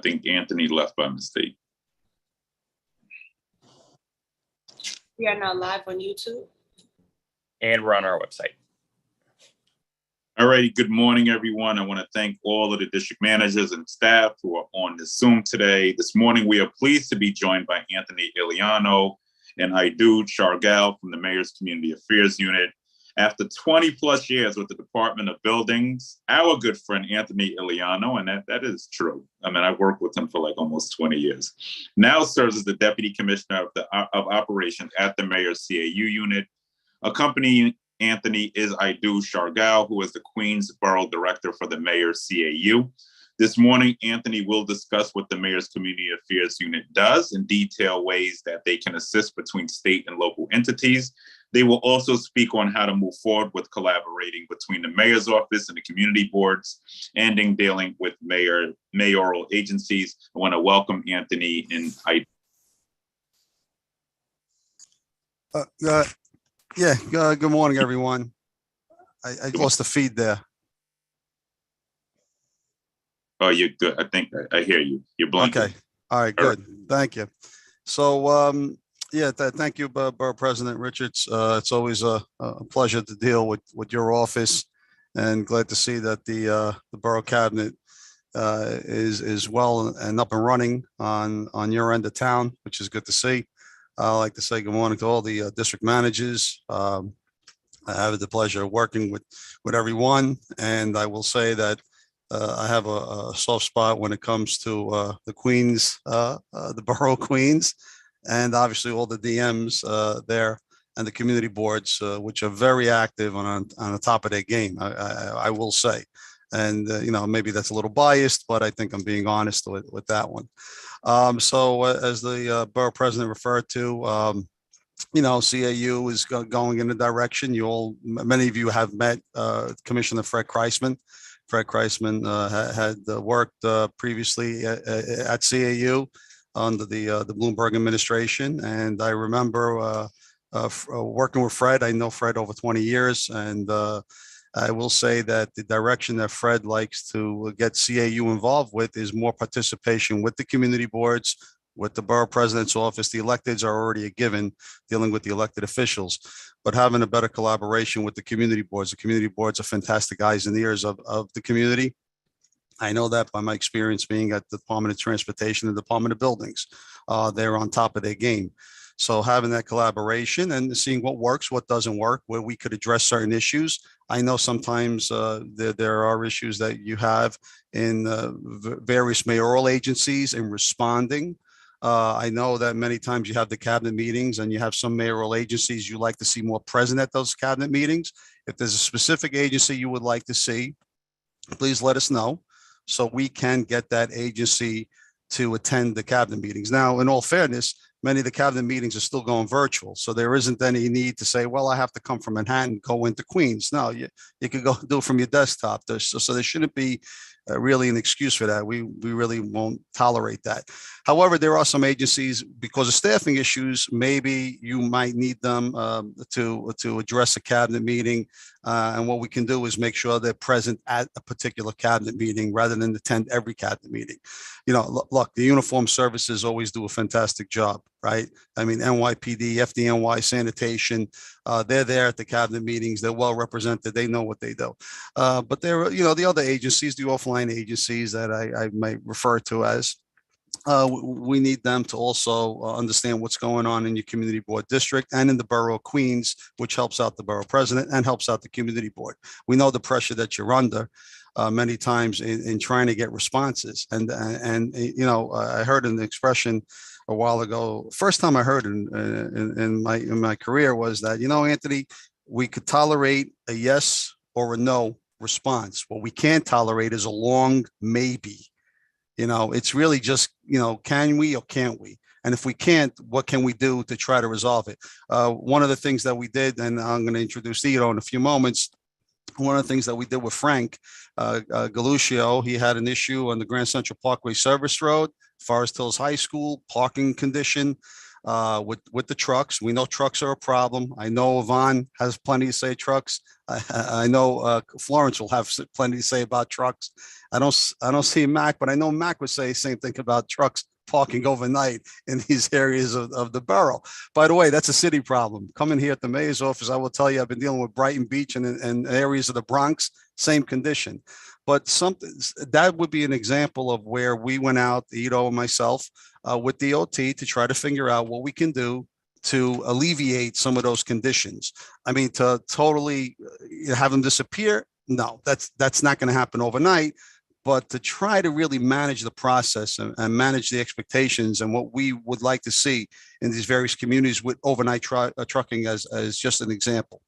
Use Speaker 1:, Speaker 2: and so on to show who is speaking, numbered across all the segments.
Speaker 1: think Anthony left by mistake.
Speaker 2: We are now live on YouTube.
Speaker 3: And we're on our website.
Speaker 1: All righty, good morning, everyone. I want to thank all of the district managers and staff who are on this Zoom today. This morning, we are pleased to be joined by Anthony Iliano and Nypd Coordination from the Mayor's Community Affairs Unit. After 20 plus years with the Department of Buildings, our good friend Anthony Iliano, and that is true. I mean, I've worked with him for like almost 20 years. Now serves as the Deputy Commissioner of Operations at the Mayor's CAU Unit. Accompanying Anthony is Nypd Coordination, who is the Queens Borough Director for the Mayor's CAU. This morning, Anthony will discuss what the Mayor's Community Affairs Unit does and detail ways that they can assist between state and local entities. They will also speak on how to move forward with collaborating between the Mayor's Office and the community boards, and in dealing with mayoral agencies. I want to welcome Anthony and Nypd.
Speaker 4: Good morning, everyone. I lost the feed there.
Speaker 1: Oh, you're good. I think I hear you. You're blanking.
Speaker 4: Okay. All right, good. Thank you. So, thank you, Borough President Richards. It's always a pleasure to deal with your office, and glad to see that the Borough Cabinet is well and up and running on your end of town, which is good to see. I'd like to say good morning to all the district managers. I have the pleasure of working with everyone, and I will say that I have a soft spot when it comes to the Queens, the Borough Queens, and obviously all the DMs there and the community boards, which are very active on the top of their game, I will say. And, maybe that's a little biased, but I think I'm being honest with that one. So as the Borough President referred to, CAU is going in a direction. Many of you have met Commissioner Fred Kreisman. Fred Kreisman had worked previously at CAU under the Bloomberg administration. And I remember working with Fred. I know Fred over 20 years. And I will say that the direction that Fred likes to get CAU involved with is more participation with the community boards, with the Borough President's office. The electeds are already a given, dealing with the elected officials, but having a better collaboration with the community boards. The community boards are fantastic eyes and ears of the community. I know that by my experience being at the Department of Transportation and Department of Buildings. They're on top of their game. So having that collaboration and seeing what works, what doesn't work, where we could address certain issues. I know sometimes there are issues that you have in various mayoral agencies in responding. I know that many times you have the cabinet meetings and you have some mayoral agencies you like to see more present at those cabinet meetings. If there's a specific agency you would like to see, please let us know so we can get that agency to attend the cabinet meetings. Now, in all fairness, many of the cabinet meetings are still going virtual. So there isn't any need to say, well, I have to come from Manhattan, go into Queens. No, you could go do it from your desktop. So there shouldn't be really an excuse for that. We really won't tolerate that. However, there are some agencies, because of staffing issues, maybe you might need them to address a cabinet meeting. And what we can do is make sure they're present at a particular cabinet meeting rather than attend every cabinet meeting. Look, the uniformed services always do a fantastic job, right? I mean, NYPD, FDNY, sanitation, they're there at the cabinet meetings. They're well represented. They know what they do. But there are, the other agencies, the offline agencies that I might refer to as, we need them to also understand what's going on in your community board district and in the borough of Queens, which helps out the borough president and helps out the community board. We know the pressure that you're under many times in trying to get responses. And I heard an expression a while ago. First time I heard in my career was that, Anthony, we could tolerate a yes or a no response. What we can't tolerate is a long maybe. It's really just, can we or can't we? And if we can't, what can we do to try to resolve it? One of the things that we did, and I'm going to introduce Ito in a few moments, one of the things that we did with Frank Galuccio, he had an issue on the Grand Central Parkway Service Road, Forest Hills High School, parking condition. with the trucks. We know trucks are a problem. I know Yvonne has plenty to say trucks. I know Florence will have plenty to say about trucks. I don't see Mac, but I know Mac would say the same thing about trucks parking overnight in these areas of the borough. By the way, that's a city problem. Coming here at the mayor's office, I will tell you, I've been dealing with Brighton Beach and areas of the Bronx, same condition. But something that would be an example of where we went out, Ito and myself, with DOT to try to figure out what we can do to alleviate some of those conditions. I mean, to totally have them disappear, no, that's not going to happen overnight. But to try to really manage the process and manage the expectations and what we would like to see in these various communities with overnight trucking as just an example.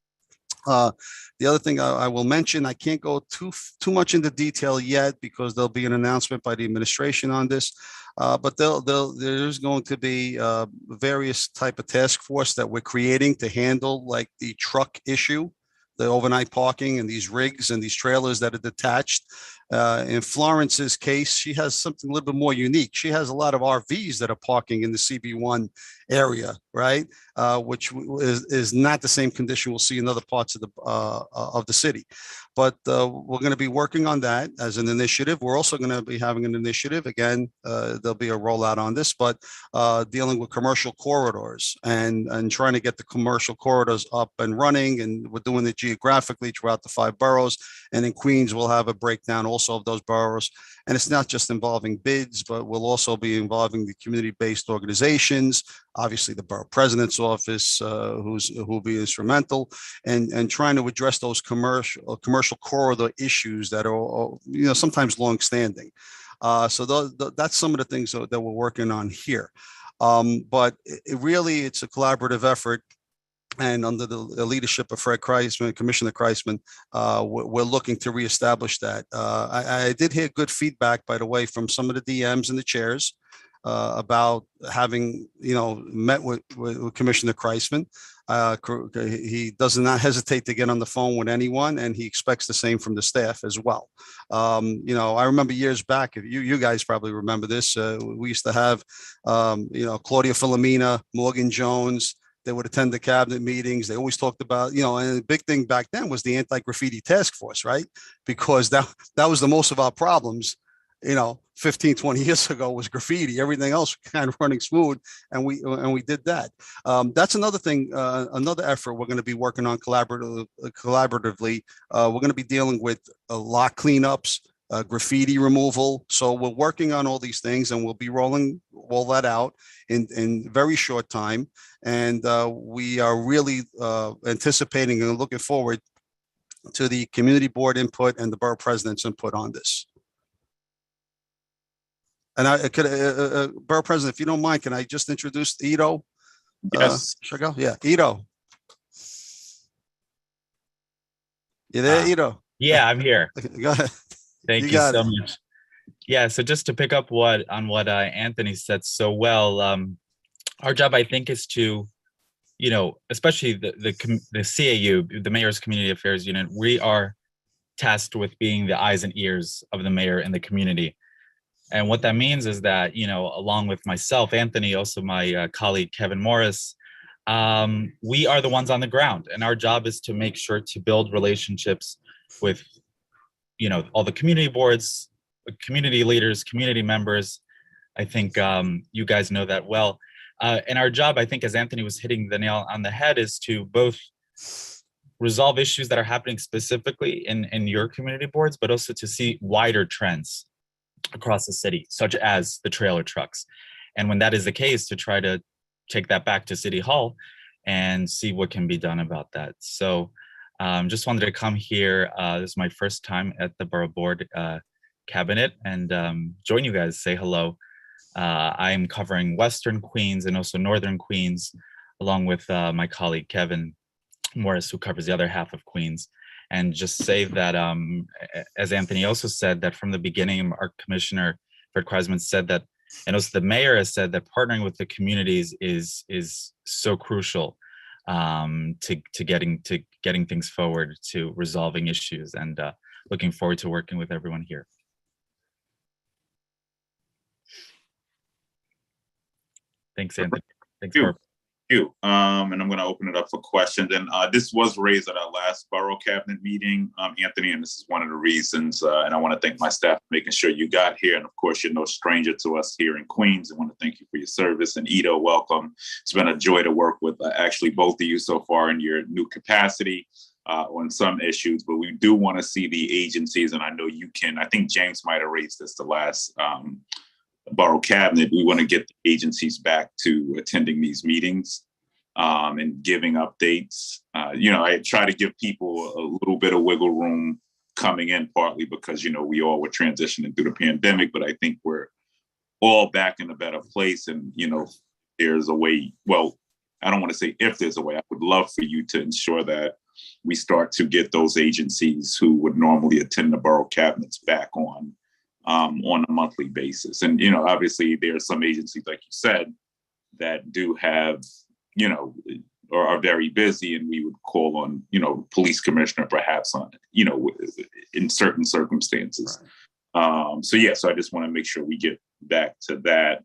Speaker 4: The other thing I will mention, I can't go too much into detail yet because there'll be an announcement by the administration on this, but there's going to be various type of task force that we're creating to handle like the truck issue, the overnight parking and these rigs and these trailers that are detached. In Florence's case, she has something a little bit more unique. She has a lot of RVs that are parking in the CB1 area, right? Which is not the same condition we'll see in other parts of the city. But we're going to be working on that as an initiative. We're also going to be having an initiative. Again, there'll be a rollout on this, but dealing with commercial corridors and trying to get the commercial corridors up and running. And we're doing it geographically throughout the 5 boroughs. And in Queens, we'll have a breakdown also of those boroughs. And it's not just involving bids, but we'll also be involving the community-based organizations, obviously the borough president's office, who will be instrumental, and trying to address those commercial corridor issues that are, sometimes long-standing. So that's some of the things that we're working on here. But it's a collaborative effort. And under the leadership of Fred Kreisman, Commissioner Kreisman, we're looking to reestablish that. I did hear good feedback, by the way, from some of the DMs and the chairs about having, met with Commissioner Kreisman. He does not hesitate to get on the phone with anyone, and he expects the same from the staff as well. I remember years back, if you guys probably remember this, we used to have, Claudia Filomena, Morgan Jones. They would attend the cabinet meetings. They always talked about, and the big thing back then was the anti-graffiti task force, right? Because that was the most of our problems, 15, 20 years ago was graffiti. Everything else kind of running smooth. And we did that. That's another thing, another effort we're going to be working on collaboratively. We're going to be dealing with lot cleanups, graffiti removal. So we're working on all these things, and we'll be rolling all that out in very short time. And we are really anticipating and looking forward to the community board input and the borough president's input on this. And I could, borough president, if you don't mind, can I just introduce Ito?
Speaker 3: Yes.
Speaker 4: Should I go? Yeah, Ito. You there, Ito?
Speaker 3: Yeah, I'm here.
Speaker 4: Go ahead.
Speaker 3: Thank you so much. Yeah, so just to pick up on what Anthony said so well, our job, I think, is to, especially the CAU, the Mayor's Community Affairs Unit, we are tasked with being the eyes and ears of the mayor in the community. And what that means is that, along with myself, Anthony, also my colleague, Kevin Morris, we are the ones on the ground. And our job is to make sure to build relationships with, all the community boards, community leaders, community members. I think you guys know that well. And our job, I think, as Anthony was hitting the nail on the head, is to both resolve issues that are happening specifically in your community boards, but also to see wider trends across the city, such as the trailer trucks. And when that is the case, to try to take that back to City Hall and see what can be done about that. So just wanted to come here. This is my first time at the Borough Board Cabinet and join you guys, say hello. I'm covering Western Queens and also Northern Queens, along with my colleague, Kevin Morris, who covers the other half of Queens. And just say that, as Anthony also said, that from the beginning, our commissioner, Fred Kreisman, said that, and also the mayor has said that partnering with the communities is so crucial to getting things forward, to resolving issues, and looking forward to working with everyone here. Thanks, Anthony. Thanks,
Speaker 1: You.
Speaker 3: Borough.
Speaker 1: You. And I'm going to open it up for questions. And this was raised at our last Borough Cabinet meeting, Anthony, and this is one of the reasons. And I want to thank my staff for making sure you got here. And of course, you're no stranger to us here in Queens. I want to thank you for your service. And Ito, welcome. It's been a joy to work with actually both of you so far in your new capacity on some issues. But we do want to see the agencies, and I know you can. I think James might have raised this the last Borough Cabinet. We want to get the agencies back to attending these meetings and giving updates. I try to give people a little bit of wiggle room coming in, partly because, we all were transitioning through the pandemic, but I think we're all back in a better place. And, there's a way, well, I don't want to say if there's a way, I would love for you to ensure that we start to get those agencies who would normally attend the Borough Cabinets back on a monthly basis. And, obviously there are some agencies, like you said, that do have, or are very busy, and we would call on, police commissioner perhaps on, in certain circumstances. Right. So I just want to make sure we get back to that.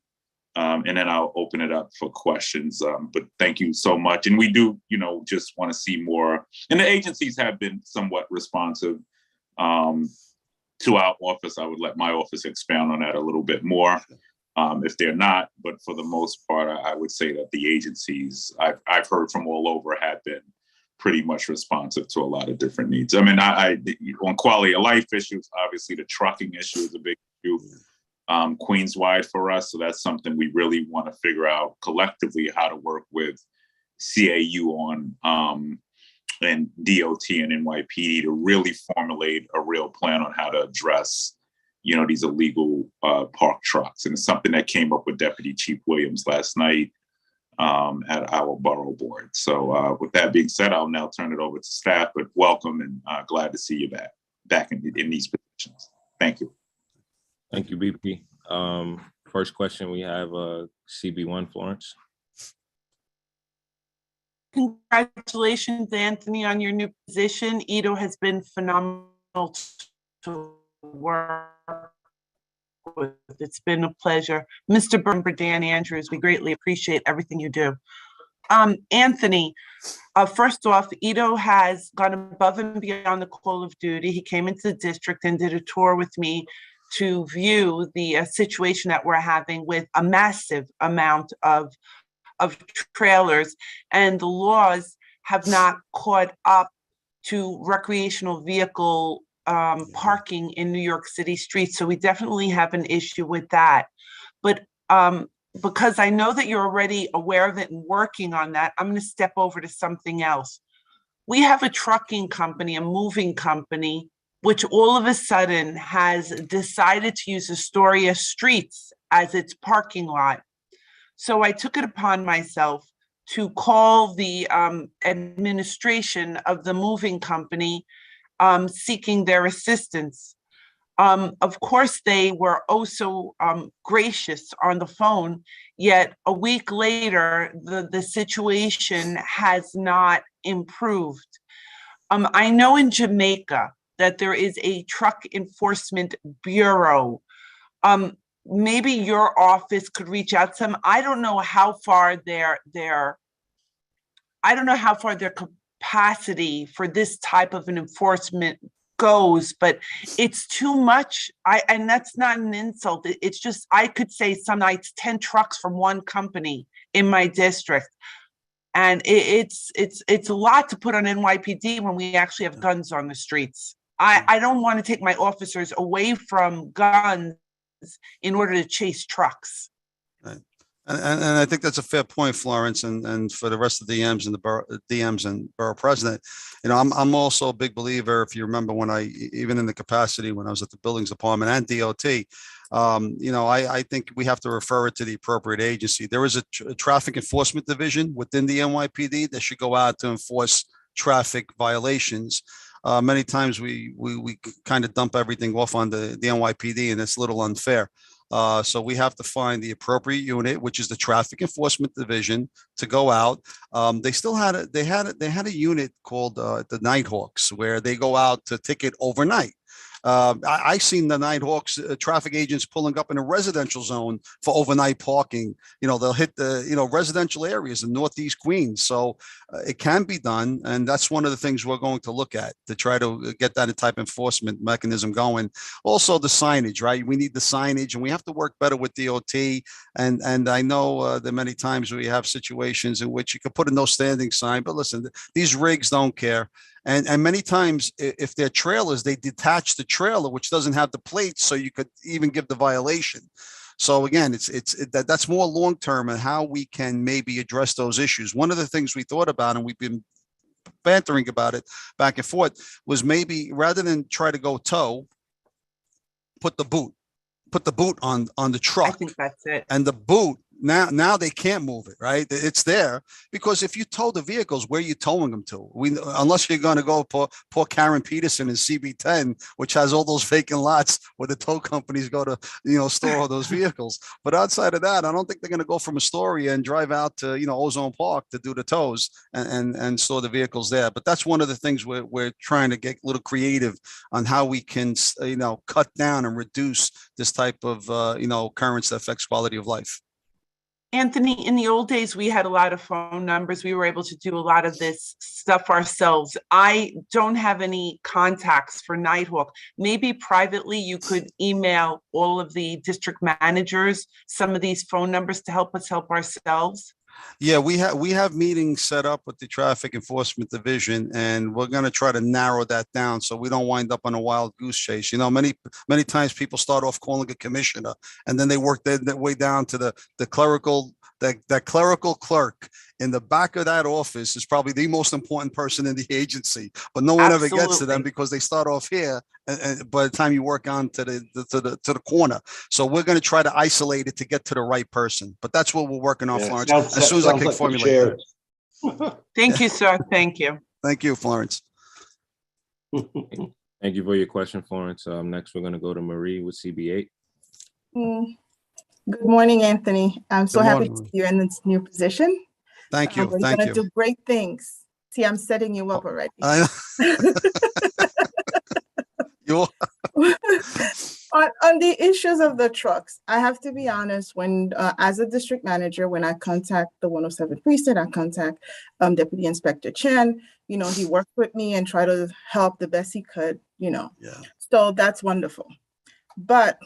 Speaker 1: And then I'll open it up for questions. But thank you so much. And we do, just want to see more. And the agencies have been somewhat responsive to our office. I would let my office expound on that a little bit more if they're not. But for the most part, I would say that the agencies I've heard from all over have been pretty much responsive to a lot of different needs. I mean, I on quality of life issues, obviously the trucking issue is a big issue. Queens-wide for us. So that's something we really want to figure out collectively how to work with CAU on and DOT and NYPD to really formulate a real plan on how to address, these illegal park trucks. And it's something that came up with Deputy Chief Williams last night at our borough board. So with that being said, I'll now turn it over to staff, but welcome and glad to see you back in these positions. Thank you.
Speaker 5: Thank you, BP. First question, we have CB1, Florence.
Speaker 6: Congratulations, Anthony, on your new position. Ito has been phenomenal to work with. It's been a pleasure. Mr. Burnber, Dan Andrews, we greatly appreciate everything you do. Anthony, first off, Ito has gone above and beyond the call of duty. He came into the district and did a tour with me to view the situation that we're having with a massive amount of trailers, and the laws have not caught up to recreational vehicle parking in New York City streets. So we definitely have an issue with that. But because I know that you're already aware of it and working on that, I'm going to step over to something else. We have a trucking company, a moving company, which all of a sudden has decided to use Astoria streets as its parking lot. So I took it upon myself to call the administration of the moving company seeking their assistance. Of course, they were oh so gracious on the phone, yet a week later, the situation has not improved. I know in Jamaica that there is a truck enforcement bureau. Maybe your office could reach out to them. I don't know how far their capacity for this type of an enforcement goes, but it's too much. And that's not an insult. It's just, I could say some nights 10 trucks from one company in my district. And it's a lot to put on NYPD when we actually have guns on the streets. I don't want to take my officers away from guns in order to chase trucks.
Speaker 4: Right. And I think that's a fair point, Florence, and for the rest of the DMs and the DMs and borough president, I'm also a big believer. If you remember when even in the capacity when I was at the buildings department and DOT, I think we have to refer it to the appropriate agency. There is a traffic enforcement division within the NYPD that should go out to enforce traffic violations. Many times we kind of dump everything off on the NYPD, and it's a little unfair. So we have to find the appropriate unit, which is the traffic enforcement division, to go out. They still had a unit called the Nighthawks, where they go out to ticket overnight. I seen the Nighthawks traffic agents pulling up in a residential zone for overnight parking. They'll hit the, residential areas in Northeast Queens. So it can be done. And that's one of the things we're going to look at to try to get that type of enforcement mechanism going. Also the signage, right? We need the signage, and we have to work better with DOT. And I know that many times we have situations in which you could put a no standing sign, but listen, these rigs don't care. And many times if they're trailers, they detach the trailer, which doesn't have the plates. So you could even give the violation. So again, that's more long-term and how we can maybe address those issues. One of the things we thought about, and we've been bantering about it back and forth, was maybe rather than try to go tow, put the boot on the truck.
Speaker 6: I think that's it.
Speaker 4: And the boot, now they can't move it, right? It's there, because if you tow the vehicles, where are you towing them to? Unless you're going to go poor Karen Peterson in CB10, which has all those vacant lots where the tow companies go to, store all those vehicles. But outside of that, I don't think they're going to go from Astoria and drive out to, Ozone Park to do the tows and store the vehicles there. But that's one of the things we're trying to get a little creative on how we can, cut down and reduce this type of, occurrence that affects quality of life.
Speaker 6: Anthony, in the old days, we had a lot of phone numbers. We were able to do a lot of this stuff ourselves. I don't have any contacts for Nighthawk. Maybe privately you could email all of the district managers some of these phone numbers to help us help ourselves.
Speaker 4: Yeah, we have meetings set up with the Traffic Enforcement Division, and we're going to try to narrow that down so we don't wind up on a wild goose chase. Many times people start off calling a commissioner, and then they work their way down to the clerical. That clerical clerk in the back of that office is probably the most important person in the agency, but no one ever gets to them because they start off here, and by the time you work on to the corner. So we're going to try to isolate it to get to the right person. But that's what we're working on, Florence. As soon as I can formulate that.
Speaker 6: Thank you, sir. Thank you.
Speaker 4: Thank you, Florence.
Speaker 5: Thank you for your question, Florence. Next, we're going to go to Marie with CB8.
Speaker 7: Good morning, Anthony. I'm so happy
Speaker 4: morning.
Speaker 7: to see you in this new position.
Speaker 4: Thank you.
Speaker 7: We're
Speaker 4: Thank
Speaker 7: gonna
Speaker 4: you.
Speaker 7: do great things. See, I'm setting you up already.
Speaker 4: You're
Speaker 7: On the issues of the trucks, I have to be honest, when as a district manager, when I contact the 107 precinct, I contact Deputy Inspector Chen, he worked with me and tried to help the best he could,
Speaker 4: Yeah.
Speaker 7: So that's wonderful. But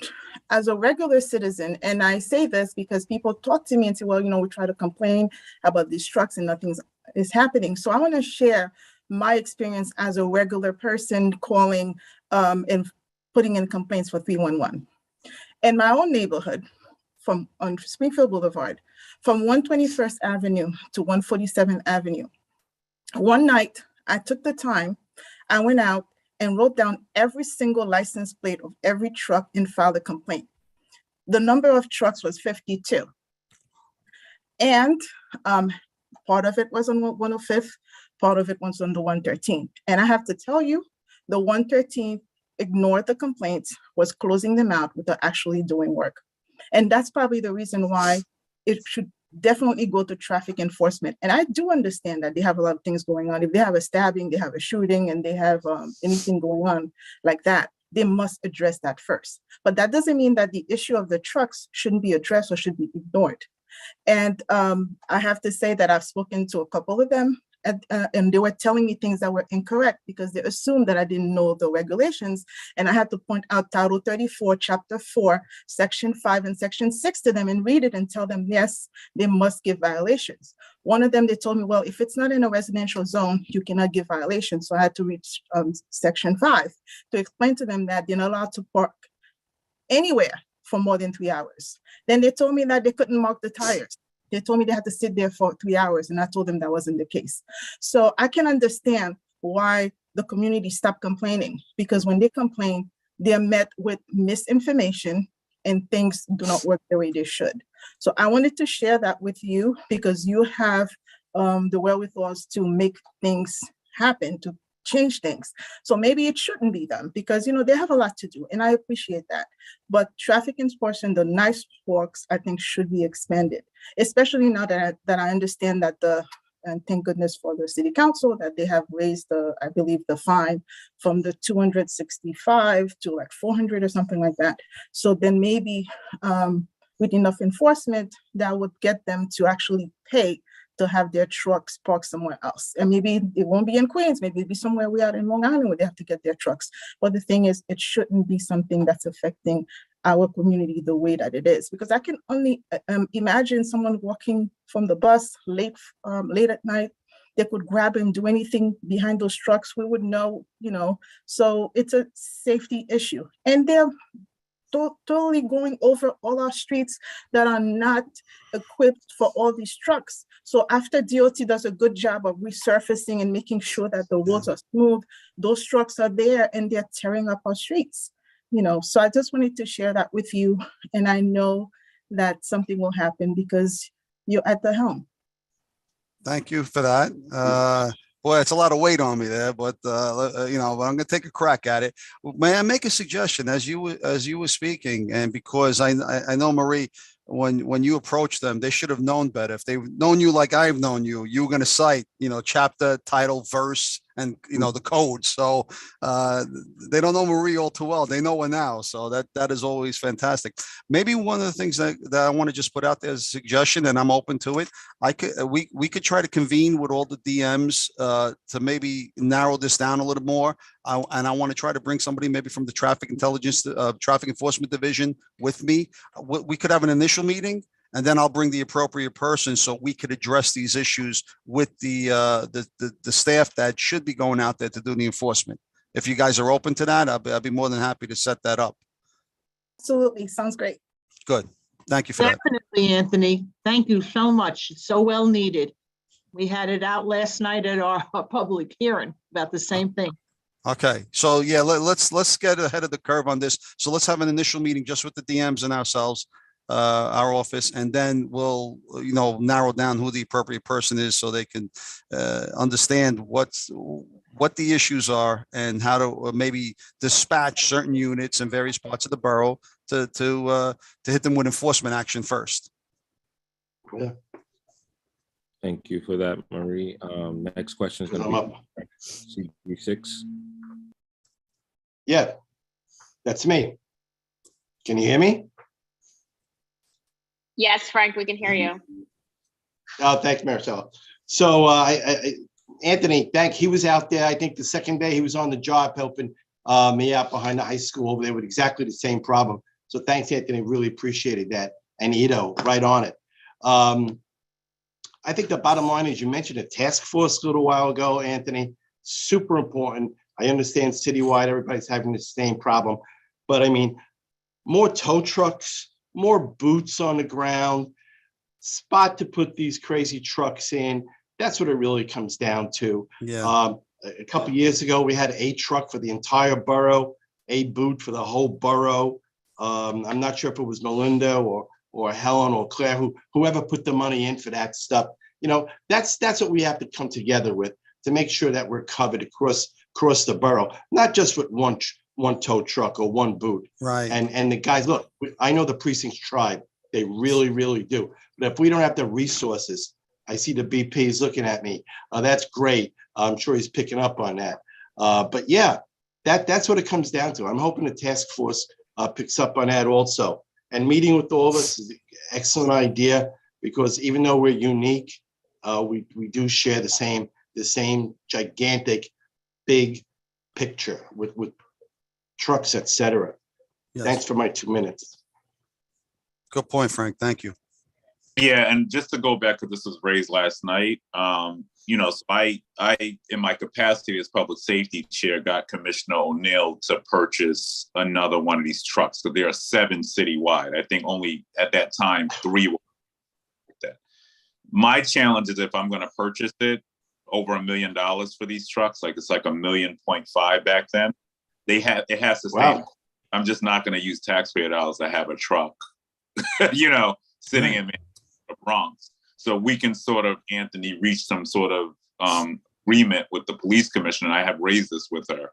Speaker 7: as a regular citizen, and I say this because people talk to me and say, well, we try to complain about these trucks and nothing is happening. So I want to share my experience as a regular person calling and putting in complaints for 311. In my own neighborhood, on Springfield Boulevard, from 121st Avenue to 147th Avenue, one night I took the time, I went out and wrote down every single license plate of every truck and filed a complaint. The number of trucks was 52. And part of it was on 105th, part of it was on the 113th. And I have to tell you, the 113th ignored the complaints, was closing them out without actually doing work. And that's probably the reason why it should definitely go to traffic enforcement. And I do understand that they have a lot of things going on. If they have a stabbing, they have a shooting, and they have anything going on like that, they must address that first. But that doesn't mean that the issue of the trucks shouldn't be addressed or should be ignored. And I have to say that I've spoken to a couple of them, and they were telling me things that were incorrect because they assumed that I didn't know the regulations. And I had to point out Title 34, Chapter 4, Section 5 and Section 6 to them and read it and tell them, yes, they must give violations. One of them, they told me, well, if it's not in a residential zone, you cannot give violations. So I had to read Section 5 to explain to them that they're not allowed to park anywhere for more than 3 hours. Then they told me that they couldn't mark the tires. They told me they had to sit there for 3 hours, and I told them that wasn't the case. So I can understand why the community stopped complaining, because when they complain, they're met with misinformation and things do not work the way they should. So I wanted to share that with you because you have the wherewithal to make things happen, to change things. So maybe it shouldn't be done because, they have a lot to do, and I appreciate that. But traffic enforcement, the nice walks, I think should be expanded, especially now that I understand that the and thank goodness for the city council that they have raised I believe the fine from the 265 to like 400 or something like that. So then maybe with enough enforcement, that would get them to actually pay to have their trucks parked somewhere else. And maybe it won't be in Queens, maybe it'll be somewhere way out in Long Island where they have to get their trucks. But the thing is, it shouldn't be something that's affecting our community the way that it is. Because I can only imagine someone walking from the bus late at night, they could grab him, do anything behind those trucks, we would know, so it's a safety issue. And they're totally going over all our streets that are not equipped for all these trucks. So after DOT does a good job of resurfacing and making sure that the roads are smooth, those trucks are there and they're tearing up our streets. So I just wanted to share that with you. And I know that something will happen because you're at the helm.
Speaker 4: Thank you for that. Boy, it's a lot of weight on me there, but but I'm going to take a crack at it. May I make a suggestion as you were speaking? And because I know, Marie, when you approach them, they should have known better. If they've known you like I've known you, you were going to cite, chapter, title, verse, and the code. So they don't know Marie all too well. They know her now. So that is always fantastic. Maybe one of the things that I want to just put out there as a suggestion, and I'm open to it. We could try to convene with all the DMs to maybe narrow this down a little more. And I want to try to bring somebody maybe from the traffic enforcement division with me. We could have an initial meeting, and then I'll bring the appropriate person so we could address these issues with the staff that should be going out there to do the enforcement. If you guys are open to that, I'll be more than happy to set that up.
Speaker 7: Absolutely, sounds great.
Speaker 4: Good, thank you for that.
Speaker 8: Definitely, Anthony. Thank you so much. It's so well needed. We had it out last night at our public hearing about the same thing.
Speaker 4: Okay, so yeah, let's get ahead of the curve on this. So let's have an initial meeting just with the DMs and ourselves, our office, and then we'll narrow down who the appropriate person is so they can understand what the issues are and how to maybe dispatch certain units in various parts of the borough to hit them with enforcement action first.
Speaker 9: Yeah.
Speaker 5: Thank you for that, Marie. Next question is going to be C6.
Speaker 9: Yeah, that's me. Can you hear me?
Speaker 10: Yes, Frank, we can hear you.
Speaker 9: Oh, thanks, Marcella. So Anthony, he was out there. I think the second day he was on the job helping me out behind the high school over there with exactly the same problem. So thanks, Anthony. Really appreciated that. And Ito, right on it. I think the bottom line is you mentioned a task force a little while ago, Anthony. Super important. I understand citywide, everybody's having the same problem. But I mean, more tow trucks, more boots on the ground, spot to put these crazy trucks in. That's what it really comes down to.
Speaker 4: Yeah.
Speaker 9: A couple of years ago, we had a truck for the entire borough, a boot for the whole borough. I'm not sure if it was Melinda or Helen or Claire, whoever put the money in for that stuff. That's what we have to come together with to make sure that we're covered across the borough, not just with one tow truck or one boot.
Speaker 4: Right.
Speaker 9: And the guys, look, I know the precincts tried. They really, really do. But if we don't have the resources, I see the BP's looking at me. That's great. I'm sure he's picking up on that. But yeah, that's what it comes down to. I'm hoping the task force picks up on that also. And meeting with all of us is an excellent idea because even though we're unique, we do share the same gigantic, big picture with trucks, etc.
Speaker 4: Yes.
Speaker 9: Thanks for my 2 minutes.
Speaker 4: Good point, Frank. Thank you.
Speaker 1: Yeah, and just to go back, because this was raised last night, so I, in my capacity as public safety chair, got Commissioner O'Neill to purchase another one of these trucks. So there are 7 citywide. I think only at that time 3 were like that. My challenge is if I'm going to purchase it, over $1 million for these trucks, it's like $1.5 million back then. It has to stay.
Speaker 9: Wow.
Speaker 1: I'm just not going to use taxpayer dollars to have a truck, sitting in the Bronx. So we can sort of, Anthony, reach some sort of agreement with the police commissioner. I have raised this with her.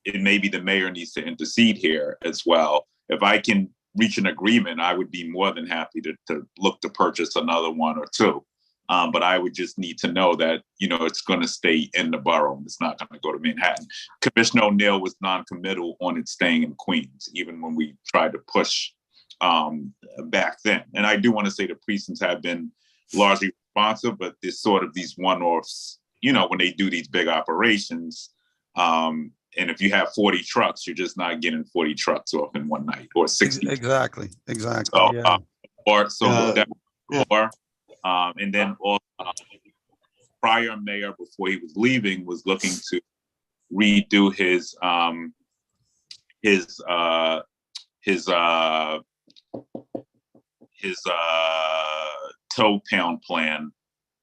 Speaker 1: It may be the mayor needs to intercede here as well. If I can reach an agreement, I would be more than happy to look to purchase another one or 2. But I would just need to know that, it's going to stay in the borough and it's not going to go to Manhattan. Commissioner O'Neill was non-committal on it staying in Queens, even when we tried to push back then. And I do want to say the precincts have been largely responsive, but there's sort of these one-offs, when they do these big operations. And if you have 40 trucks, you're just not getting 40 trucks off in one night, or 60.
Speaker 4: Exactly.
Speaker 1: So,
Speaker 4: Yeah.
Speaker 1: And then also, prior mayor, before he was leaving, was looking to redo his tow pound plan.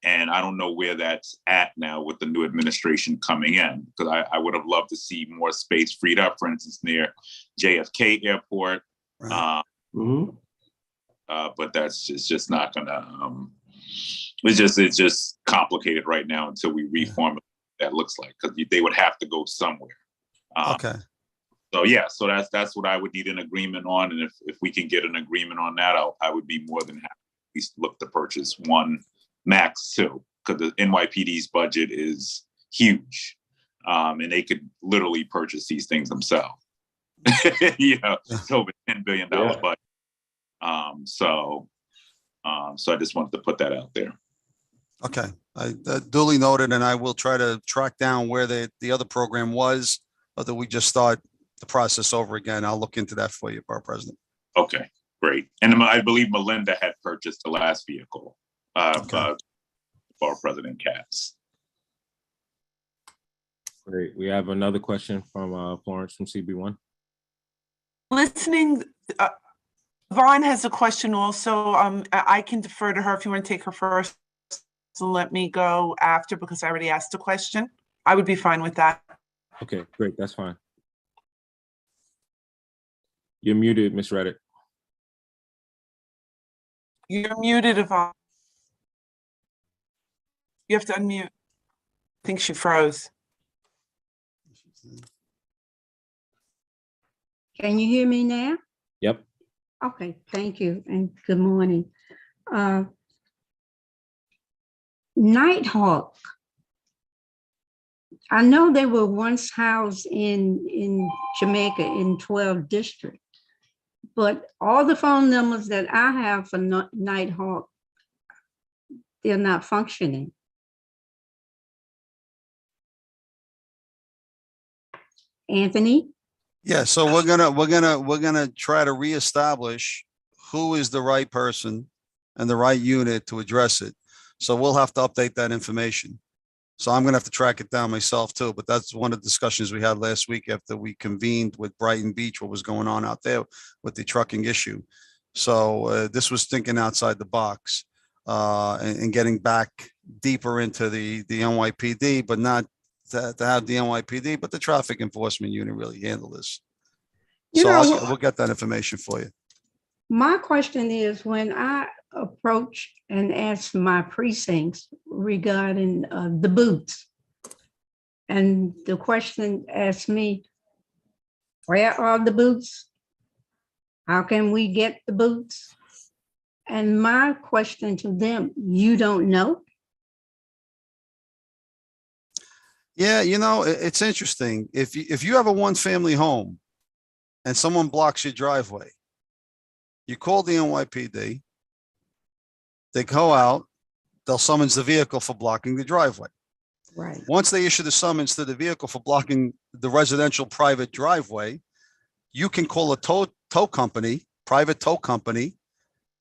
Speaker 1: And I don't know where that's at now with the new administration coming in, because I would have loved to see more space freed up, for instance, near JFK Airport.
Speaker 4: Right.
Speaker 1: But that's just not gonna, it's just complicated right now until we reform it. That looks like, because they would have to go somewhere.
Speaker 4: Okay.
Speaker 1: So yeah, so that's what I would need an agreement on, and if we can get an agreement on that, I would be more than happy to at least look to purchase one, max two, because the NYPD's budget is huge, and they could literally purchase these things themselves. It's over $10 billion budget. So I just wanted to put that out there.
Speaker 4: Okay, I duly noted, and I will try to track down where the other program was, or that we just start the process over again. I'll look into that for you, Borough President.
Speaker 1: Okay, great. And I believe Melinda had purchased the last vehicle, Borough President Katz.
Speaker 5: Great. We have another question from Florence from CB1.
Speaker 6: Listening, Vaughn has a question also. I can defer to her if you want to take her first. So let me go after, because I already asked a question. I would be fine with that.
Speaker 5: Okay, great. That's fine. You're muted, Ms. Reddick.
Speaker 6: You're muted, Yvonne. You have to unmute. I think she froze.
Speaker 10: Can you hear me now?
Speaker 5: Yep.
Speaker 10: Okay, thank you and good morning. Nighthawk. I know they were once housed in Jamaica in 12th District, but all the phone numbers that I have for Nighthawk, they're not functioning. Anthony?
Speaker 4: Yeah, so we're gonna try to reestablish who is the right person and the right unit to address it. So we'll have to update that information. So I'm gonna have to track it down myself too, but that's one of the discussions we had last week after we convened with Brighton Beach, what was going on out there with the trucking issue. So this was thinking outside the box and getting back deeper into the NYPD, but not to have the NYPD, but the traffic enforcement unit really handle this. So we'll get that information for you.
Speaker 10: My question is, when I approach and ask my precincts regarding the boots, and the question asks me, where are the boots? How can we get the boots? And my question to them, you don't know?
Speaker 4: Yeah, it's interesting. If you have a one-family home and someone blocks your driveway, you call the NYPD, they go out, they'll summons the vehicle for blocking the driveway.
Speaker 10: Right.
Speaker 4: Once they issue the summons to the vehicle for blocking the residential private driveway, you can call a tow company, private tow company.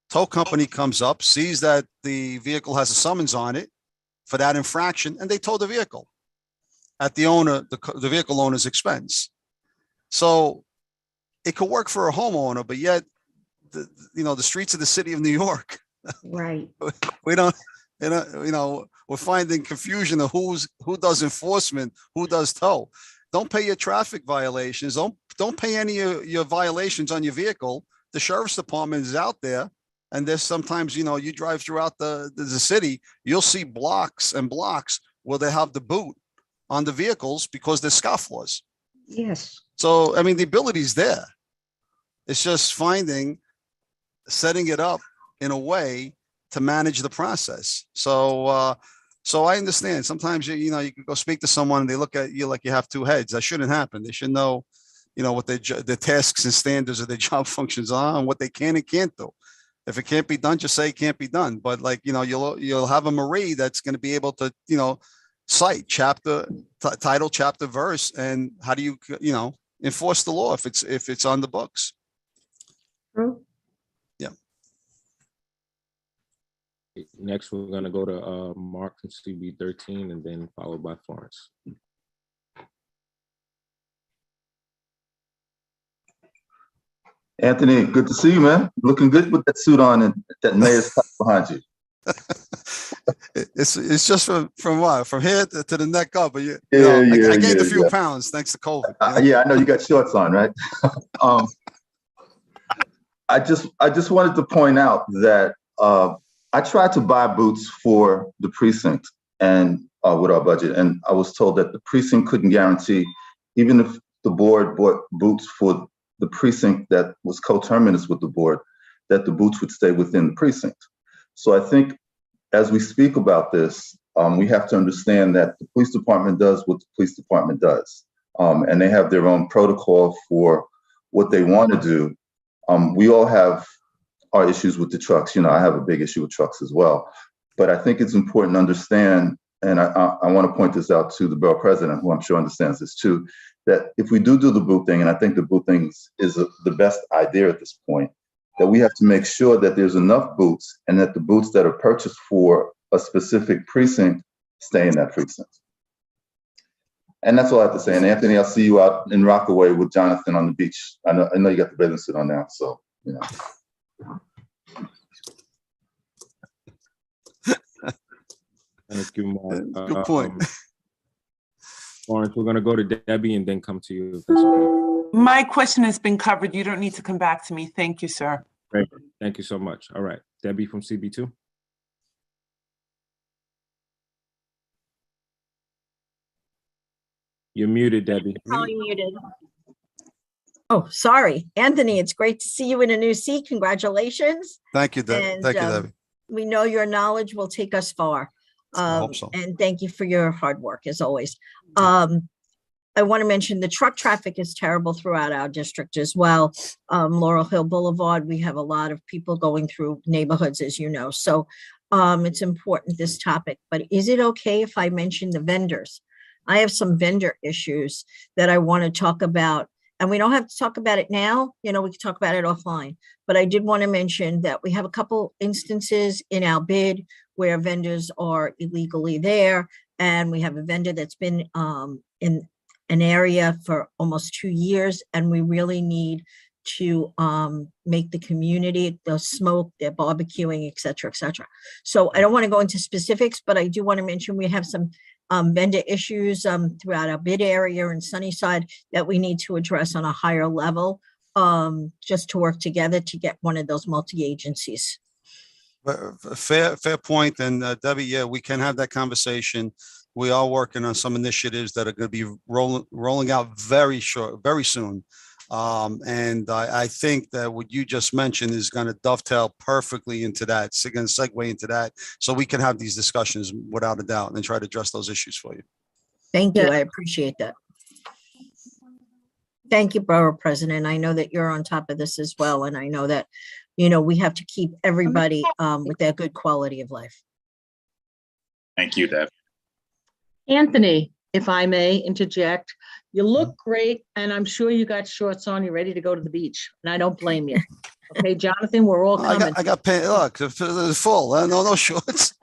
Speaker 4: Tow company comes up, sees that the vehicle has a summons on it for that infraction, and they tow the vehicle at the vehicle owner's expense. So it could work for a homeowner, but yet, the streets of the city of New York,
Speaker 10: right?
Speaker 4: We don't, we're finding confusion of who does enforcement, who does tow. Don't pay your traffic violations. Don't pay any of your violations on your vehicle. The sheriff's department is out there, and there's sometimes, you drive throughout the city, you'll see blocks and blocks where they have the boot on the vehicles because they're scofflaws.
Speaker 10: Yes.
Speaker 4: So, the ability is there. It's just setting it up in a way to manage the process. So, so I understand. Sometimes you know, you can go speak to someone and they look at you like you have two heads. That shouldn't happen. They should know, you know, what their tasks and standards of their job functions are and what they can and can't do. If it can't be done, just say it can't be done. But like, you know, you'll have a Marie that's going to be able to, you know, cite chapter, title, chapter, verse, and how do you, you know, enforce the law if it's on the books.
Speaker 10: True.
Speaker 4: Yeah.
Speaker 5: Next, we're gonna go to Mark from CB13 and then followed by Florence.
Speaker 11: Anthony, good to see you, man. Looking good with that suit on and that mayor's top behind you.
Speaker 4: It's just from what? From here to the neck up. But I gained a few pounds thanks to COVID.
Speaker 11: Yeah, I know you got shorts on, right? I just wanted to point out that I tried to buy boots for the precinct and with our budget, and I was told that the precinct couldn't guarantee, even if the board bought boots for the precinct that was coterminous with the board, that the boots would stay within the precinct. So I think as we speak about this, we have to understand that the police department does what the police department does. And they have their own protocol for what they want to do. We all have our issues with the trucks. You know, I have a big issue with trucks as well. But I think it's important to understand, and I want to point this out to the borough president, who I'm sure understands this too, that if we do the boot thing, and I think the boot thing is the best idea at this point, that we have to make sure that there's enough boots and that the boots that are purchased for a specific precinct stay in that precinct. And that's all I have to say. And Anthony, I'll see you out in Rockaway with Jonathan on the beach. I know you got the business suit on now, so, you know.
Speaker 5: Thank you, Mark.
Speaker 4: Good point.
Speaker 5: Lawrence, we're gonna go to Debbie and then come to you, if that's okay.
Speaker 6: My question has been covered. You don't need to come back to me. Thank you, sir.
Speaker 5: Great. Thank you so much. All right, Debbie from CB2. You're muted, Debbie.
Speaker 12: Probably muted. Oh, sorry. Anthony, it's great to see you in a new seat. Congratulations.
Speaker 4: Thank you, Debbie.
Speaker 12: And,
Speaker 4: Thank you, Debbie.
Speaker 12: We know your knowledge will take us far.
Speaker 4: I hope so.
Speaker 12: And thank you for your hard work as always. I want to mention the truck traffic is terrible throughout our district as well. Laurel Hill Boulevard, we have a lot of people going through neighborhoods, as you know. So it's important, this topic, but is it okay if I mention the vendors? I have some vendor issues that I want to talk about, and we don't have to talk about it now. You know, we can talk about it offline, but I did want to mention that we have a couple instances in our bid where vendors are illegally there. And we have a vendor that's been in an area for almost 2 years, and we really need to make the community, the smoke, they're barbecuing, et cetera, et cetera. So I don't want to go into specifics, but I do want to mention we have some vendor issues throughout our bid area in Sunnyside that we need to address on a higher level, just to work together to get one of those multi-agencies.
Speaker 4: Fair point. And Debbie, yeah, we can have that conversation. We are working on some initiatives that are going to be rolling out very soon. And I think that what you just mentioned is going to dovetail perfectly into that. It's going to segue into that, so we can have these discussions without a doubt and try to address those issues for you.
Speaker 12: Thank you. I appreciate that. Thank you, Borough President. I know that you're on top of this as well. And I know that, you know, we have to keep everybody with their good quality of life.
Speaker 1: Thank you, Deb.
Speaker 8: Anthony, if I may interject, you look great, and I'm sure you got shorts on. You're ready to go to the beach, and I don't blame you. Okay, Jonathan, we're all coming.
Speaker 4: I got pants. Look, it's full. No shorts.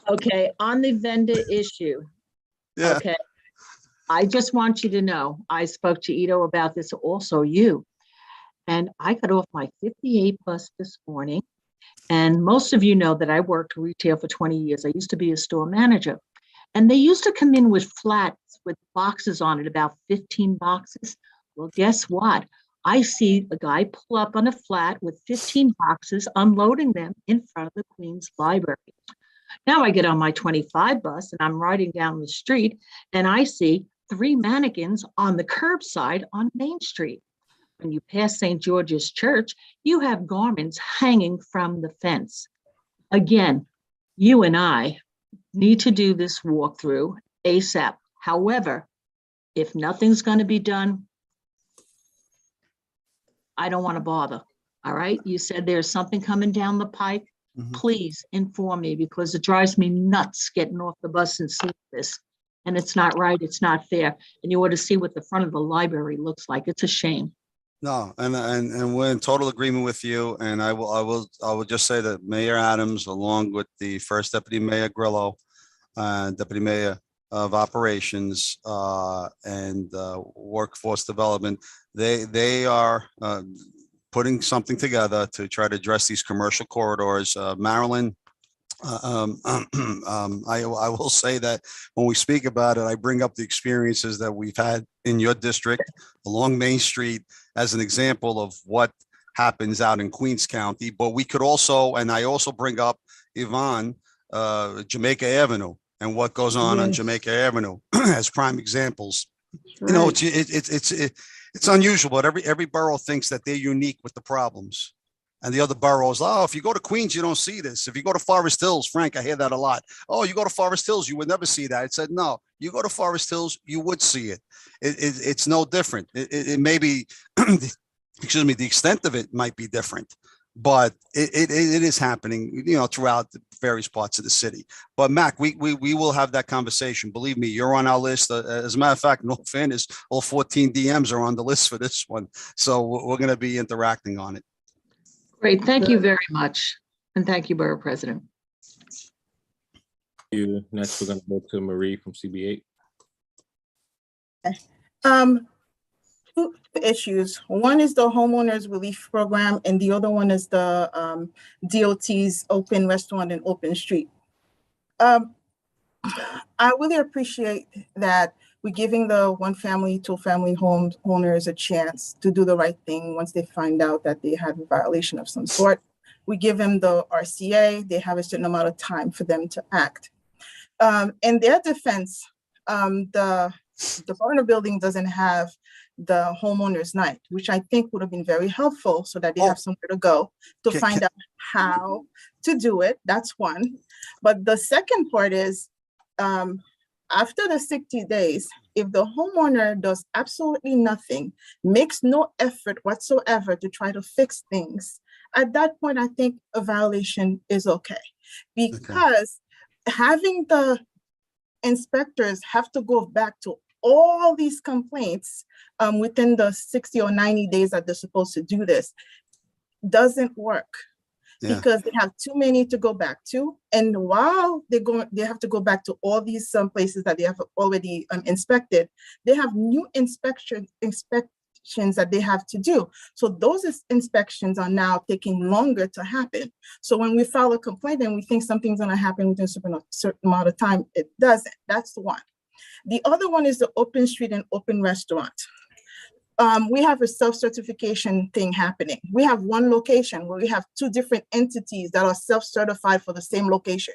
Speaker 8: Okay, on the vendor issue.
Speaker 4: Yeah.
Speaker 8: Okay, I just want you to know, I spoke to Ito about this, also you, and I got off my 58 bus this morning, and most of you know that I worked retail for 20 years. I used to be a store manager. And they used to come in with flats with boxes on it, about 15 boxes. Well, guess what? I see a guy pull up on a flat with 15 boxes, unloading them in front of the Queen's Library. Now I get on my 25 bus and I'm riding down the street and I see 3 mannequins on the curbside on Main Street. When you pass St. George's Church, you have garments hanging from the fence. Again, you and I need to do this walkthrough ASAP. However, if nothing's going to be done, I don't want to bother. All right. You said there's something coming down the pike. Please inform me, because it drives me nuts getting off the bus and seeing this. And it's not right. It's not fair. And you ought to see what the front of the library looks like. It's a shame.
Speaker 4: No, and we're in total agreement with you. And I will just say that Mayor Adams, along with the first Deputy Mayor Grillo, Deputy Mayor of Operations, and Workforce Development, they are putting something together to try to address these commercial corridors. Marilyn, I will say that when we speak about it, I bring up the experiences that we've had in your district along Main Street as an example of what happens out in Queens County. But we could also, and I also bring up Yvonne, Jamaica Avenue and what goes on Jamaica Avenue as prime examples. You know, it's unusual, but every borough thinks that they're unique with the problems. And the other boroughs, oh, if you go to Queens, you don't see this. If you go to Forest Hills, Frank, I hear that a lot. Oh, you go to Forest Hills, you would never see that. I said, no, you go to Forest Hills, you would see it. It's no different. It may be, excuse me, the extent of it might be different, but it is happening, you know, throughout the various parts of the city. But Mac, we will have that conversation. Believe me, you're on our list. As a matter of fact, in all fairness, all 14 DMs are on the list for this one. So we're going to be interacting on it.
Speaker 8: Great. Thank you very much. And thank you, Borough President.
Speaker 5: Thank you. Next, we're going to go to Marie from CB8.
Speaker 7: Two issues. One is the homeowners relief program, and the other one is the DOT's open restaurant and open street. I really appreciate that we're giving the one family, two family home owners a chance to do the right thing once they find out that they had a violation of some sort. We give them the RCA. They have a certain amount of time for them to act. In their defense, the Corona building doesn't have the homeowners night, which I think would have been very helpful so that they have somewhere to go to find out how to do it. That's one. But the second part is, after the 60 days, if the homeowner does absolutely nothing, makes no effort whatsoever to try to fix things, at that point, I think a violation is okay. Because having the inspectors have to go back to all these complaints within the 60 or 90 days that they're supposed to do this doesn't work. Because they have too many to go back to, and while they have to go back to all these places that they have already inspected. They have new inspections that they have to do. So those inspections are now taking longer to happen. So when we file a complaint and we think something's going to happen within a certain amount of time, it doesn't. That's the one. The other one is the open street and open restaurant. We have a self-certification thing happening. We have one location where we have two different entities that are self-certified for the same location.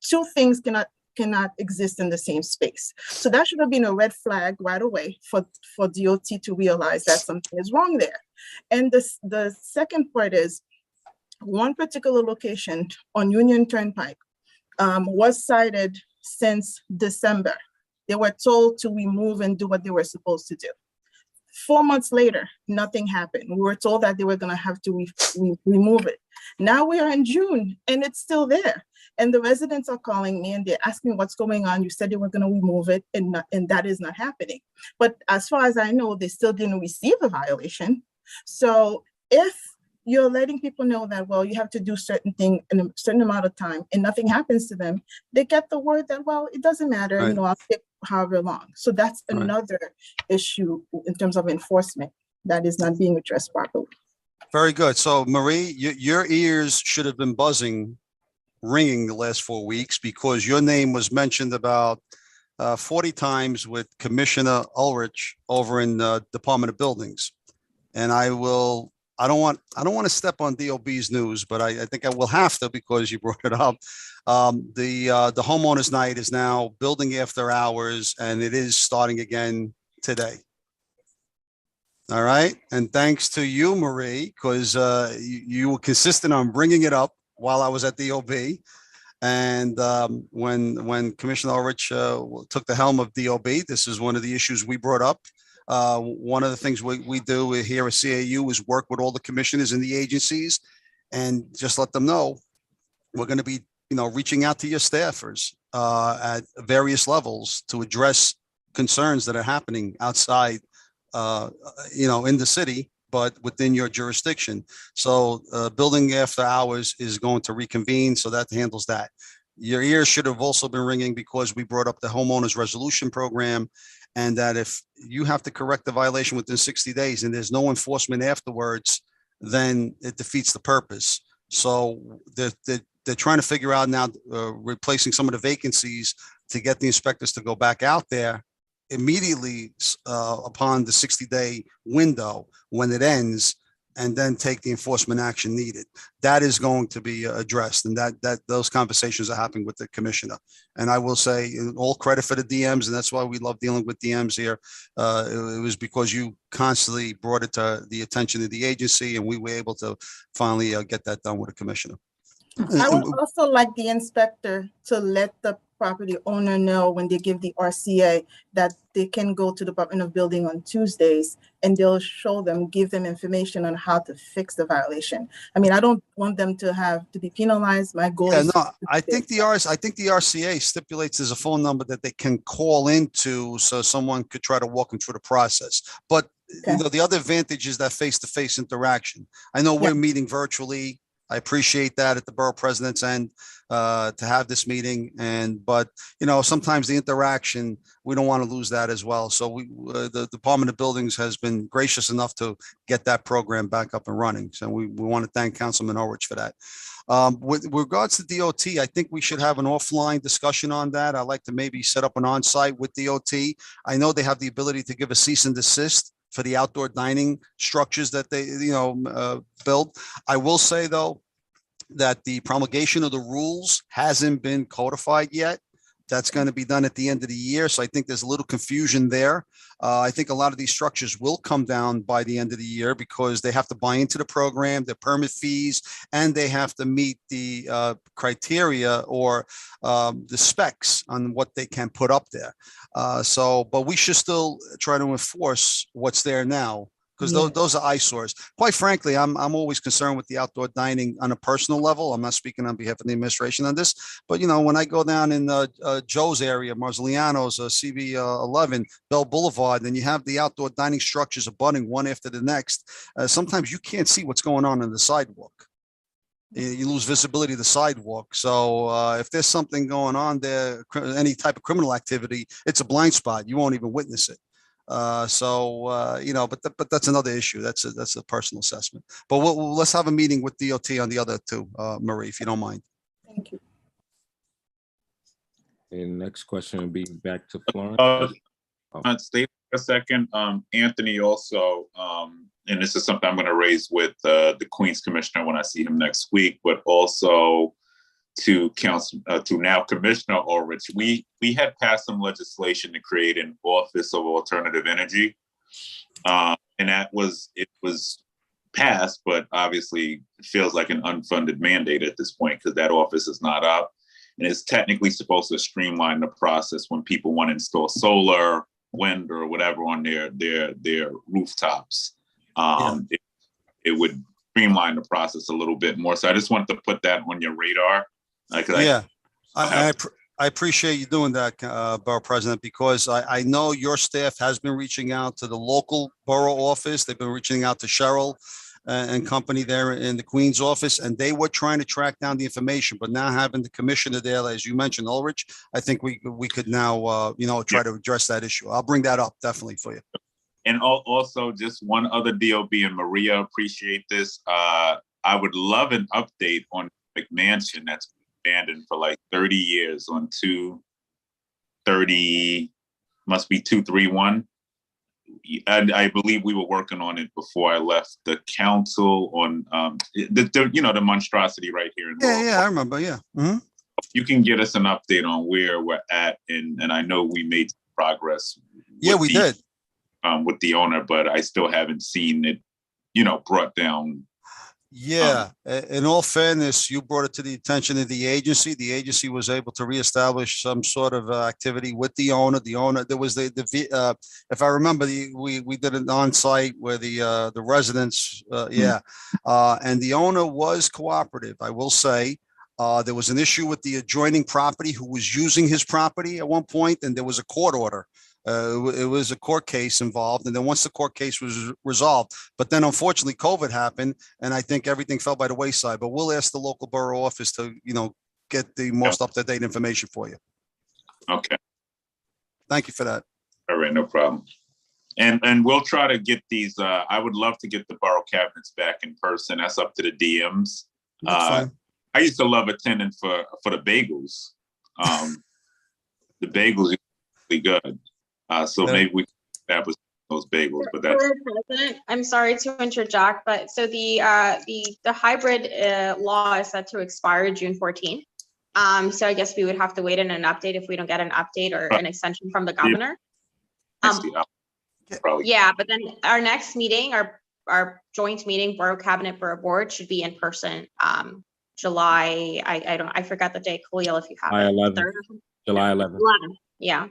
Speaker 7: Two things cannot exist in the same space. So that should have been a red flag right away for DOT to realize that something is wrong there. And the second part is one particular location on Union Turnpike was cited since December. They were told to remove and do what they were supposed to do. 4 months later, nothing happened. We were told that they were going to have to remove it. Now we are in June and it's still there. And the residents are calling me and they're asking what's going on. You said they were going to remove it and that is not happening. But as far as I know, they still didn't receive a violation. So if you're letting people know that, well, you have to do certain thing in a certain amount of time and nothing happens to them, they get the word that, well, it doesn't matter,
Speaker 4: Right.
Speaker 7: you know, I'll take however long. So that's another issue in terms of enforcement that is not being addressed properly.
Speaker 4: Very good. So Marie, your ears should have been ringing the last 4 weeks because your name was mentioned about 40 times with Commissioner Ulrich over in Department of Buildings. And I don't want to step on DOB's news, but I think I will have to because you brought it up. The homeowners night is now building after hours and it is starting again today. All right. And thanks to you, Marie, because you were consistent on bringing it up while I was at DOB. And when Commissioner Ulrich took the helm of DOB, this is one of the issues we brought up. One of the things we do here at CAU is work with all the commissioners and the agencies and just let them know we're going to be, reaching out to your staffers at various levels to address concerns that are happening outside, in the city, but within your jurisdiction. So building after hours is going to reconvene, so that handles that. Your ears should have also been ringing because we brought up the homeowners resolution program, and that if you have to correct the violation within 60 days and there's no enforcement afterwards, then it defeats the purpose. So they're trying to figure out now replacing some of the vacancies to get the inspectors to go back out there immediately upon the 60-day window when it ends, and then take the enforcement action needed. That is going to be addressed, and that those conversations are happening with the commissioner. And I will say all credit for the DMs, and that's why we love dealing with DMs here. It was because you constantly brought it to the attention of the agency, and we were able to finally get that done with the commissioner.
Speaker 7: I would also like the inspector to let the property owner know when they give the RCA that they can go to the Department of Building on Tuesdays, and they'll give them information on how to fix the violation. I mean, I don't want them to be penalized. My goal is
Speaker 4: I think the RCA stipulates there's a phone number that they can call into, so someone could try to walk them through the process. But the other advantage is that face-to-face interaction. I know we're meeting virtually. I appreciate that at the borough president's end to have this meeting, but sometimes the interaction, we don't want to lose that as well. So the Department of Buildings has been gracious enough to get that program back up and running. So we want to thank Councilman Ulrich for that. With regards to DOT, I think we should have an offline discussion on that. I'd like to maybe set up an on-site with DOT. I know they have the ability to give a cease and desist for the outdoor dining structures that they, build. I will say though, that the promulgation of the rules hasn't been codified yet. That's going to be done at the end of the year. So I think there's a little confusion there. I think a lot of these structures will come down by the end of the year because they have to buy into the program, the permit fees, and they have to meet the criteria or the specs on what they can put up there. But we should still try to enforce what's there now, because those are eyesores. Quite frankly, I'm always concerned with the outdoor dining on a personal level. I'm not speaking on behalf of the administration on this, but when I go down in Joe's area, Marzliano's, CV 11, Bell Boulevard, and you have the outdoor dining structures abutting one after the next, sometimes you can't see what's going on the sidewalk. You lose visibility of the sidewalk. So if there's something going on there, any type of criminal activity, it's a blind spot. You won't even witness it. But that's another issue. That's a personal assessment. But let's have a meeting with DOT on the other two, Marie, if you don't mind.
Speaker 7: Thank you.
Speaker 5: And next question will be back to Florence.
Speaker 1: Stay for a second. Anthony also, and this is something I'm going to raise with the Queens Commissioner when I see him next week, but also to now Commissioner Ulrich. We had passed some legislation to create an Office of Alternative Energy, and it was passed, but obviously it feels like an unfunded mandate at this point because that office is not up, and it's technically supposed to streamline the process when people want to install solar, wind, or whatever on their rooftops. It would streamline the process a little bit more. So I just wanted to put that on your radar.
Speaker 4: I appreciate you doing that, Borough President, because I know your staff has been reaching out to the local borough office. They've been reaching out to Cheryl and company there in the Queens office, and they were trying to track down the information. But now having the commissioner there, as you mentioned, Ulrich, I think we could now try to address that issue. I'll bring that up definitely for you.
Speaker 1: And also, just one other DOB, and Maria, appreciate this. I would love an update on McMansion that's abandoned for like 30 years on 231. I believe we were working on it before I left the council on the monstrosity right here.
Speaker 4: I remember. Mm-hmm.
Speaker 1: You can get us an update on where we're at, and I know we made progress.
Speaker 4: We did
Speaker 1: with the owner, but I still haven't seen it, brought down.
Speaker 4: Yeah, in all fairness, you brought it to the attention of the agency. The agency was able to reestablish some sort of activity with the owner. The owner, there was if I remember, we did an on-site where the residents, and the owner was cooperative. I will say, there was an issue with the adjoining property who was using his property at one point, and there was a court order. It was a court case involved, and then once the court case was resolved, but then unfortunately COVID happened, and I think everything fell by the wayside. But we'll ask the local borough office to, get the most up-to-date information for you.
Speaker 1: Okay.
Speaker 4: Thank you for that.
Speaker 1: All right, no problem. And we'll try to get these. I would love to get the borough cabinets back in person. That's up to the DMs. I used to love attending for the bagels. The bagels are really good. So maybe we can establish those bagels, but that's.
Speaker 13: President, I'm sorry to interject, but so the hybrid law is set to expire June 14th. So I guess we would have to wait in an update if we don't get an update or an extension from the governor. Yeah, but then our next meeting, our joint meeting, Borough Cabinet, Borough Board, should be in person. July, I forgot the date, Khalil, if you have it.
Speaker 5: July 11th.
Speaker 13: Yeah.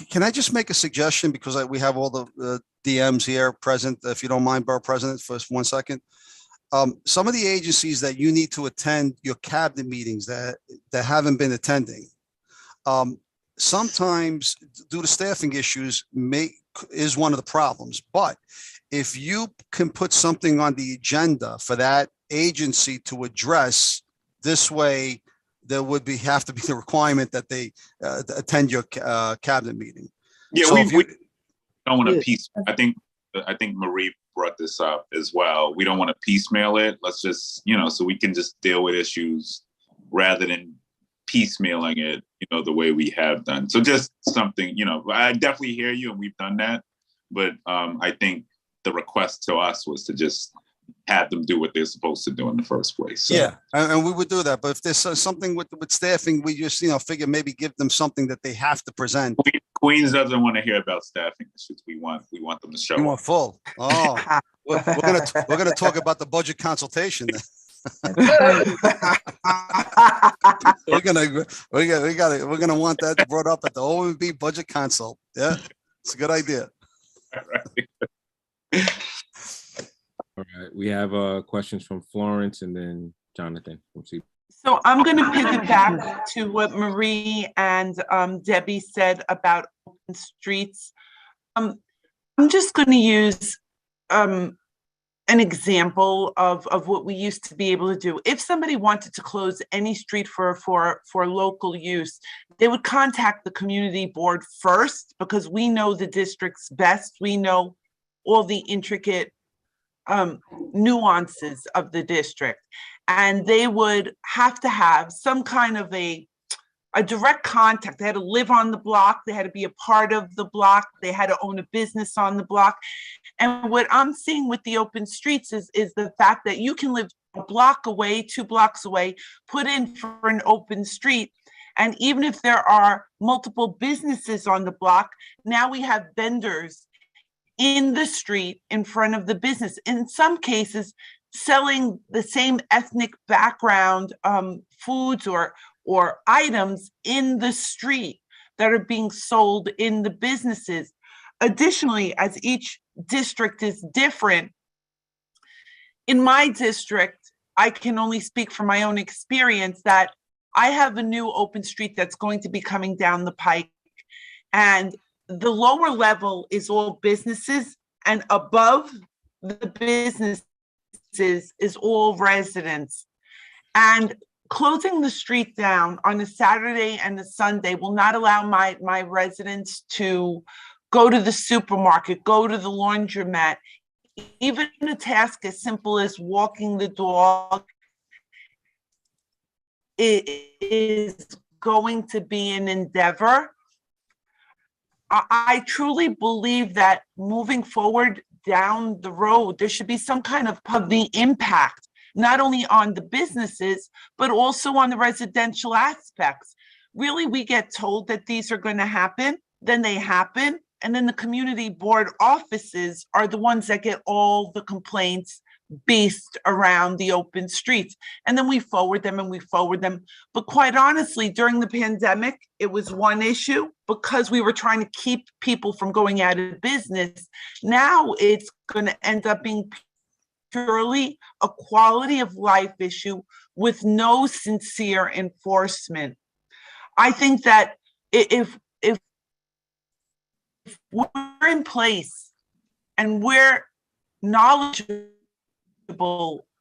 Speaker 4: Can I just make a suggestion, because we have all the DMs here present, if you don't mind, Borough President, for 1 second. Some of the agencies that you need to attend your cabinet meetings that haven't been attending, sometimes due to staffing issues is one of the problems. But if you can put something on the agenda for that agency to address, this way there would have to be the requirement that they attend your cabinet meeting.
Speaker 1: Yeah,
Speaker 4: so
Speaker 1: we don't want to I think Marie brought this up as well. We don't want to piecemeal it. Let's just, so we can just deal with issues rather than piecemealing it, the way we have done. So just something, I definitely hear you, and we've done that. But I think the request to us was to just have them do what they're supposed to do in the first place. So.
Speaker 4: Yeah, and we would do that. But if there's something with staffing, we just, figure maybe give them something that they have to present.
Speaker 1: Queens doesn't want to hear about staffing issues. We want them to show.
Speaker 4: You want full. Oh, we're gonna talk about the budget consultation. we're gonna want that brought up at the OMB budget consult. Yeah, it's a good idea.
Speaker 1: All right.
Speaker 5: All right, we have questions from Florence and then Jonathan from C.
Speaker 6: So I'm going to piggyback to what Marie and Debbie said about open streets. I'm just going to use an example of what we used to be able to do. If somebody wanted to close any street for local use, they would contact the community board first, because we know the districts best. We know all the intricate nuances of the district, and they would have to have some kind of a direct contact. They had to live on the block, they had to be a part of the block, they had to own a business on the block. And what I'm seeing with the open streets is the fact that you can live a block away, 2 blocks away, put in for an open street, and even if there are multiple businesses on the block, now we have vendors in the street in front of the business, in some cases selling the same ethnic background foods or items in the street that are being sold in the businesses. Additionally, as each district is different, in my district, I can only speak from my own experience that I have a new open street that's going to be coming down the pike, and the lower level is all businesses, and above the businesses is all residents. And closing the street down on a Saturday and a Sunday will not allow my residents to go to the supermarket, go to the laundromat. Even a task as simple as walking the dog is going to be an endeavor. I truly believe that moving forward down the road, there should be some kind of the impact, not only on the businesses, but also on the residential aspects. Really, we get told that these are going to happen, then they happen, and then the community board offices are the ones that get all the complaints based around the open streets. And then we forward them and we forward them. But quite honestly, during the pandemic, it was one issue because we were trying to keep people from going out of business. Now it's going to end up being purely a quality of life issue with no sincere enforcement. I think that if we're in place and we're knowledgeable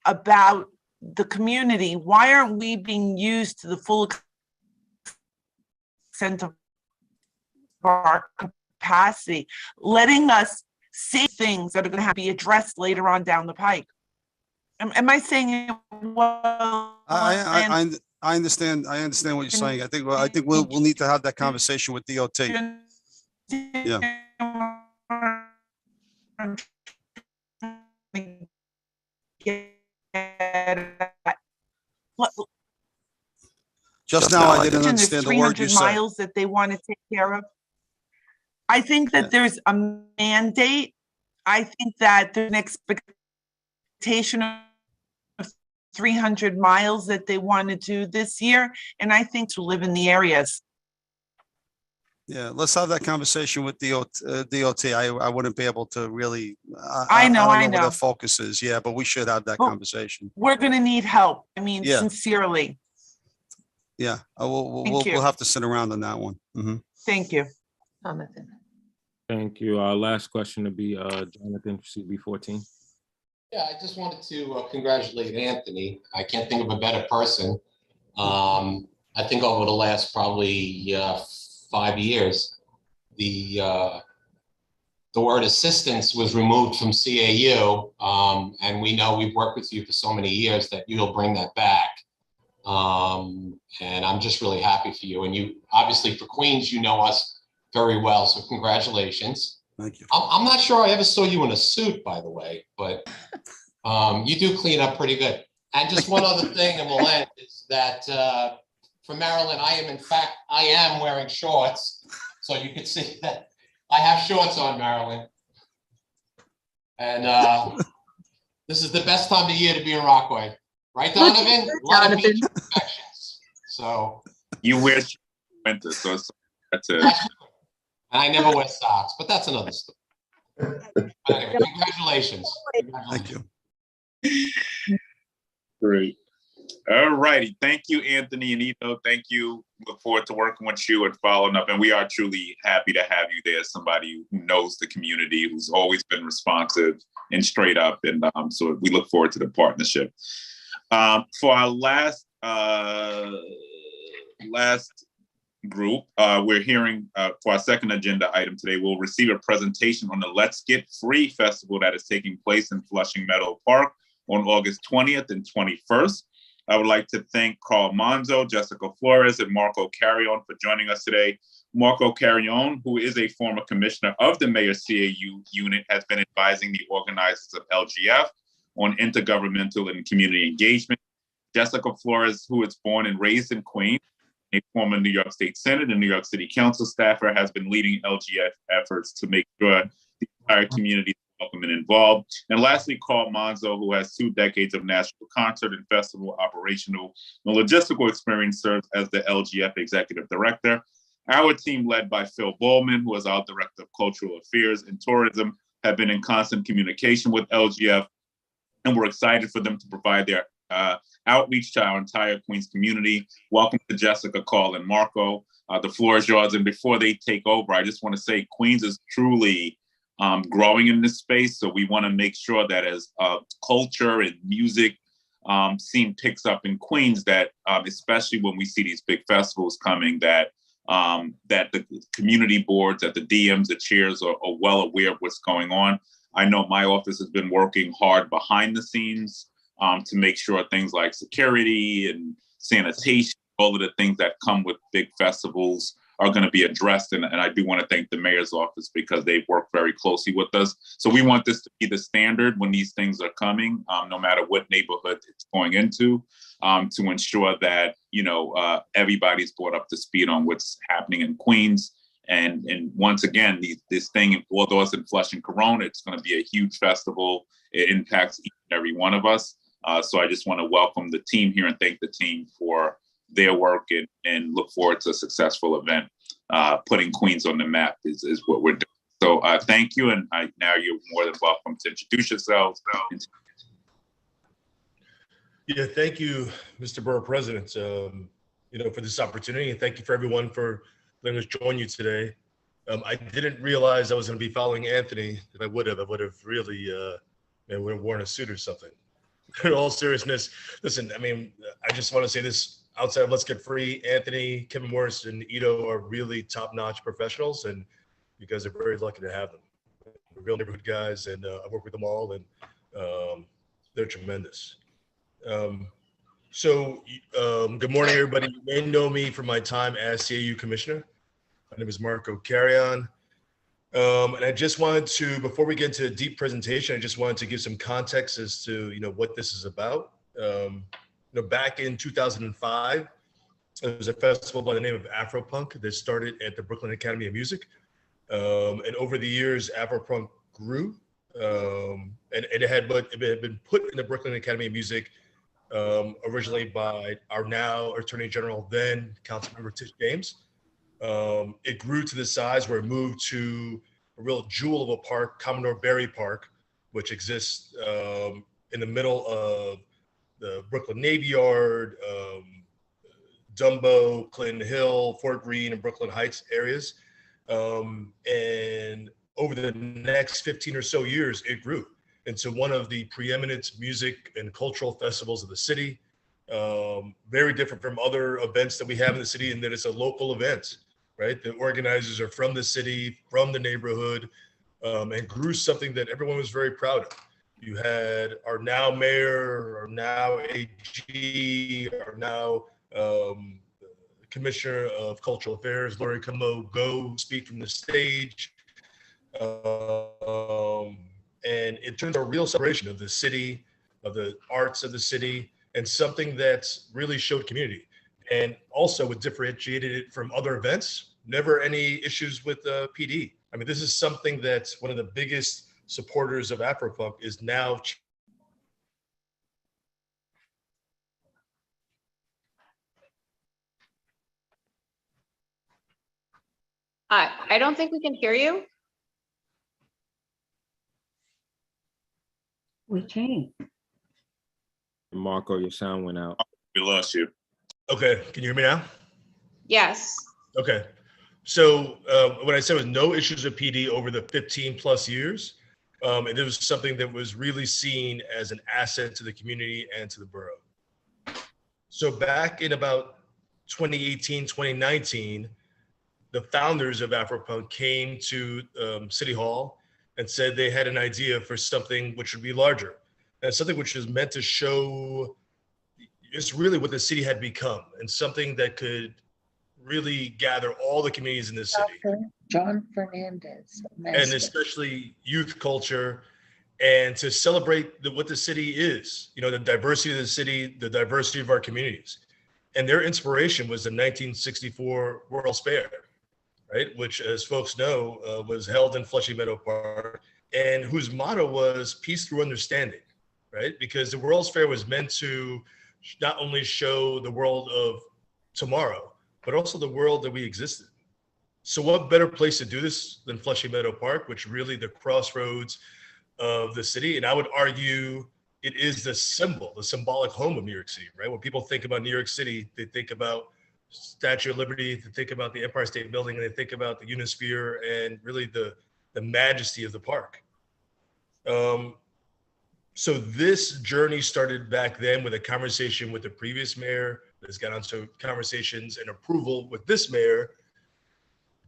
Speaker 6: about the community, why aren't we being used to the full extent of our capacity, letting us see things that are going to have to be addressed later on down the pike? Am I saying it well?
Speaker 4: I understand. I understand what you're saying. I think we'll need to have that conversation with DOT. Yeah. Just now, I didn't understand the word you said.
Speaker 6: Miles that they want to take care of. I think that there's a mandate. I think that there's an expectation of 300 miles that they want to do this year, and I think to live in the areas.
Speaker 4: Yeah, let's have that conversation with DOT. I wouldn't be able to really.
Speaker 6: I know.
Speaker 4: Where the focus is. Yeah, but we should have that conversation.
Speaker 6: We're going to need help. I mean, sincerely.
Speaker 4: Yeah, we'll have to sit around on that one. Mm-hmm.
Speaker 6: Thank you.
Speaker 8: Jonathan.
Speaker 5: Thank you. Our last question will be Jonathan, CB14.
Speaker 14: Yeah, I just wanted to congratulate Anthony. I can't think of a better person. I think over the last probably 5 years, the word assistance was removed from CAU, and we know we've worked with you for so many years that you'll bring that back. And I'm just really happy for you. And you, obviously for Queens, you know us very well, so congratulations.
Speaker 4: Thank you.
Speaker 14: I'm not sure I ever saw you in a suit, by the way, but you do clean up pretty good. And just one other thing, and we'll end, is that for Marilyn, I am wearing shorts, so you can see that I have shorts on, Marilyn. And this is the best time of year to be in Rockaway. Right, Donovan? A lot of beach infections. So
Speaker 1: you wear winter, so that's it.
Speaker 14: And I never wear socks, but that's another story. Anyway, congratulations.
Speaker 4: Thank you.
Speaker 1: Great. All righty. Thank you, Anthony and Ito. Thank you. Look forward to working with you and following up. And we are truly happy to have you there. Somebody who knows the community, who's always been responsive and straight up. And so we look forward to the partnership. For our last group, we're hearing for our second agenda item today, we'll receive a presentation on the Let's Get Free Festival that is taking place in Flushing Meadows Park on August 20th and 21st. I would like to thank Carl Monzo, Jessica Flores, and Marco Carrion for joining us today. Marco Carrion, who is a former commissioner of the Mayor's CAU unit, has been advising the organizers of LGF on intergovernmental and community engagement. Jessica Flores, who is born and raised in Queens, a former New York State Senate and New York City Council staffer, has been leading LGF efforts to make sure the entire community is welcome and involved. And lastly, Carl Monzo, who has 2 decades of national concert and festival operational and logistical experience, serves as the LGF Executive Director. Our team, led by Phil Bowman, who is our Director of Cultural Affairs and Tourism, have been in constant communication with LGF, and we're excited for them to provide their outreach to our entire Queens community. Welcome to Jessica, Carl, and Marco. The floor is yours. And before they take over, I just want to say Queens is truly growing in this space. So we want to make sure that as culture and music scene picks up in Queens, that especially when we see these big festivals coming, that that the community boards, that the DMs, the chairs are well aware of what's going on. I know my office has been working hard behind the scenes to make sure things like security and sanitation, all of the things that come with big festivals are going to be addressed. And I do want to thank the mayor's office because they've worked very closely with us. So we want this to be the standard when these things are coming, no matter what neighborhood it's going into, to ensure that, you know, everybody's brought up to speed on what's happening in Queens. And once again, this thing in Borough and Flushing Corona, it's going to be a huge festival. It impacts each every one of us. So I just want to welcome the team here and thank the team for their work and look forward to a successful event. Putting Queens on the map is what we're doing. So thank you. And now you're more than welcome to introduce yourselves.
Speaker 15: Yeah, thank you, Mr. Borough President, for this opportunity. And thank you for everyone for letting us join you today. I didn't realize I was going to be following Anthony. If I would have really would have worn a suit or something. In all seriousness, listen, I just want to say this outside of Let's Get Free, Anthony, Kevin Morris, and Ito are really top-notch professionals, and you guys are very lucky to have them. They're real neighborhood guys, and I work with them all, and they're tremendous. Good morning, everybody. You may know me from my time as CAU Commissioner. My name is Marco Carrion. And I just wanted to, before we get into a deep presentation, I just wanted to give some context as to, what this is about. Back in 2005, there was a festival by the name of Afropunk that started at the Brooklyn Academy of Music. And over the years, Afropunk grew. And it had been put in the Brooklyn Academy of Music originally by our now Attorney General, then Councilmember Tish James. It grew to the size where it moved to a real jewel of a park, Commodore Barry Park, which exists in the middle of the Brooklyn Navy Yard, Dumbo, Clinton Hill, Fort Greene, and Brooklyn Heights areas. And over the next 15 or so years, it grew into one of the preeminent music and cultural festivals of the city. Very different from other events that we have in the city in that it's a local event, right? The organizers are from the city, from the neighborhood, and grew something that everyone was very proud of. You had our now mayor, our now AG, our now Commissioner of Cultural Affairs, Lori Como, go speak from the stage. And it turns out a real celebration of the city, of the arts of the city, and something that's really showed community. And also it differentiated it from other events. Never any issues with PD. This is something that one of the biggest supporters of Afropunk is now.
Speaker 13: I don't think we can hear you.
Speaker 10: We can't.
Speaker 5: Marco, your sound went out.
Speaker 1: We lost you.
Speaker 15: Okay, can you hear me now?
Speaker 13: Yes.
Speaker 15: Okay, so what I said was no issues with PD over the 15 plus years. And it was something that was really seen as an asset to the community and to the borough. So back in about 2018, 2019, the founders of Afropunk came to City Hall and said they had an idea for something which would be larger, and something which is meant to show just really what the city had become, and something that could really gather all the communities in the city.
Speaker 16: John Fernandez.
Speaker 15: And especially youth culture, and to celebrate what the city is, the diversity of the city, the diversity of our communities. And their inspiration was the 1964 World's Fair, right? Which, as folks know, was held in Flushing Meadows Park, and whose motto was peace through understanding, right? Because the World's Fair was meant to not only show the world of tomorrow, but also the world that we exist in. So what better place to do this than Flushing Meadows Park, which really the crossroads of the city. And I would argue it is the symbolic home of New York City, right? When people think about New York City, they think about Statue of Liberty, they think about the Empire State Building, and they think about the Unisphere and really the majesty of the park. So this journey started back then with a conversation with the previous mayor that's got onto conversations and approval with this mayor.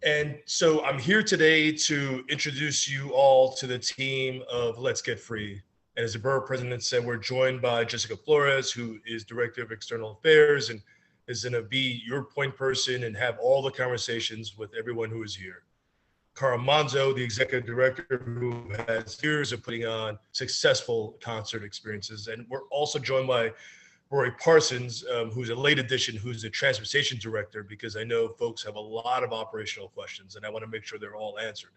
Speaker 15: And so I'm here today to introduce you all to the team of Let's Get Free. And as the borough president said, we're joined by Jessica Flores, who is Director of External Affairs and is going to be your point person and have all the conversations with everyone who is here. Carl Monzo, the Executive Director, who has years of putting on successful concert experiences. And we're also joined by Rory Parsons, who's a late addition, who's the Transportation Director, because I know folks have a lot of operational questions and I want to make sure they're all answered.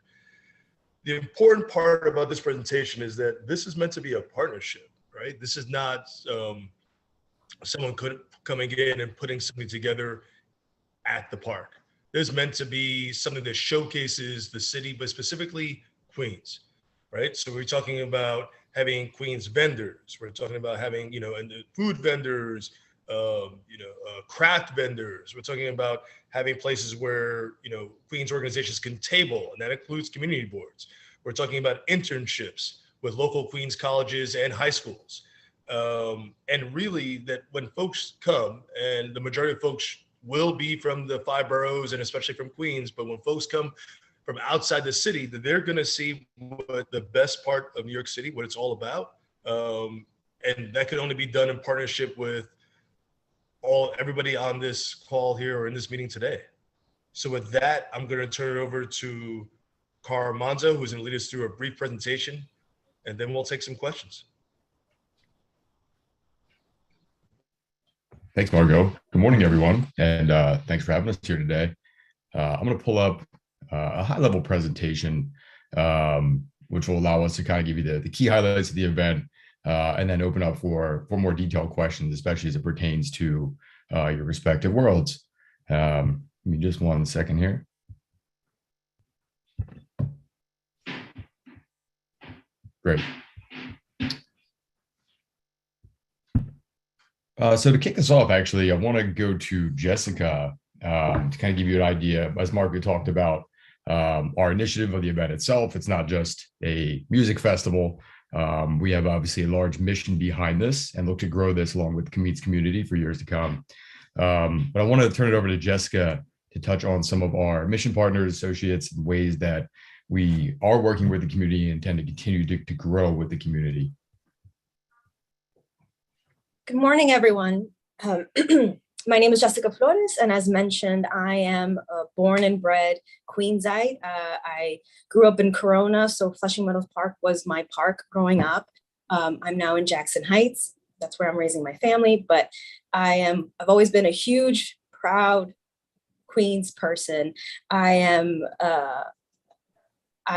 Speaker 15: The important part about this presentation is that this is meant to be a partnership, right? This is not someone coming in and putting something together at the park. This is meant to be something that showcases the city, but specifically Queens, right? So we're talking about having Queens vendors. We're talking about having, and the food vendors, craft vendors. We're talking about having places where, Queens organizations can table, and that includes community boards. We're talking about internships with local Queens colleges and high schools. And really that when folks come, and the majority of folks will be from the 5 boroughs and especially from Queens, but when folks come from outside the city, that they're going to see what the best part of New York City, what it's all about. And that can only be done in partnership with everybody on this call here or in this meeting today. So with that, I'm going to turn it over to Carl Monzo, who's going to lead us through a brief presentation, and then we'll take some questions.
Speaker 17: Thanks, Margot. Good morning, everyone, and thanks for having us here today. I'm going to pull up a high-level presentation, which will allow us to kind of give you the key highlights of the event, and then open up for more detailed questions, especially as it pertains to your respective worlds. Give me just 1 second here. Great. So to kick us off, actually, I want to go to Jessica to kind of give you an idea, as Marco talked about, our initiative of the event itself. It's not just a music festival. We have obviously a large mission behind this and look to grow this along with the Meets community for years to come. But I want to turn it over to Jessica to touch on some of our mission partners, associates, and ways that we are working with the community and intend to continue to grow with the community.
Speaker 18: Good morning, everyone. My name is Jessica Flores, and as mentioned, I am a born and bred Queensite. I grew up in Corona, so Flushing Meadows Park was my park growing up. I'm now in Jackson Heights. That's where I'm raising my family, but I've always been a huge, proud Queens person. I